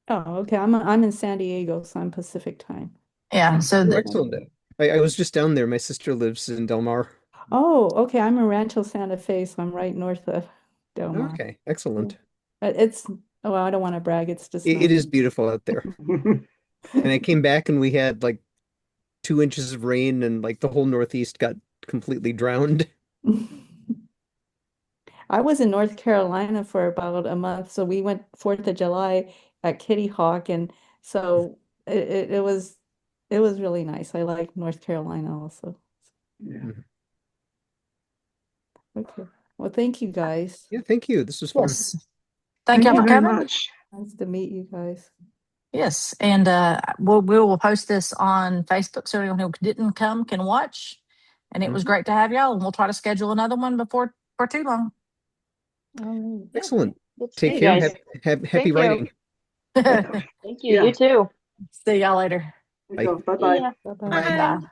Oh, okay. I'm in San Diego, so I'm Pacific time. Yeah. So Oh, excellent. I was just down there. My sister lives in Del Mar. Oh, okay. I'm in Rancho Santa Fe, so I'm right north of Del Mar. Okay, excellent. It's, oh, I don't want to brag. It's just It nice. is beautiful out there. And I came back and we had like 2 inches of rain and like the whole Northeast got completely drowned. I was in North Carolina for about a month, so we went 4th of July at Kitty Hawk, and so it was really nice. I like North Carolina also. Yeah. Mhm. Okay. Well, thank you guys. Yeah, thank you. This was fun. yes. Thank Thank y'all you for very coming. much. Nice to meet you guys. Yes. And we will post this on Facebook so anyone who didn't come can watch. And it was Mhm. great to have y'all. And we'll try to schedule another one before for too long. All right. Yeah, Excellent. good to see Take you care. guys. Happy Thank you. writing. Thank you. Yeah. You too. See y'all later. Bye. Bye See bye. ya. Bye-bye. Bye. Bye.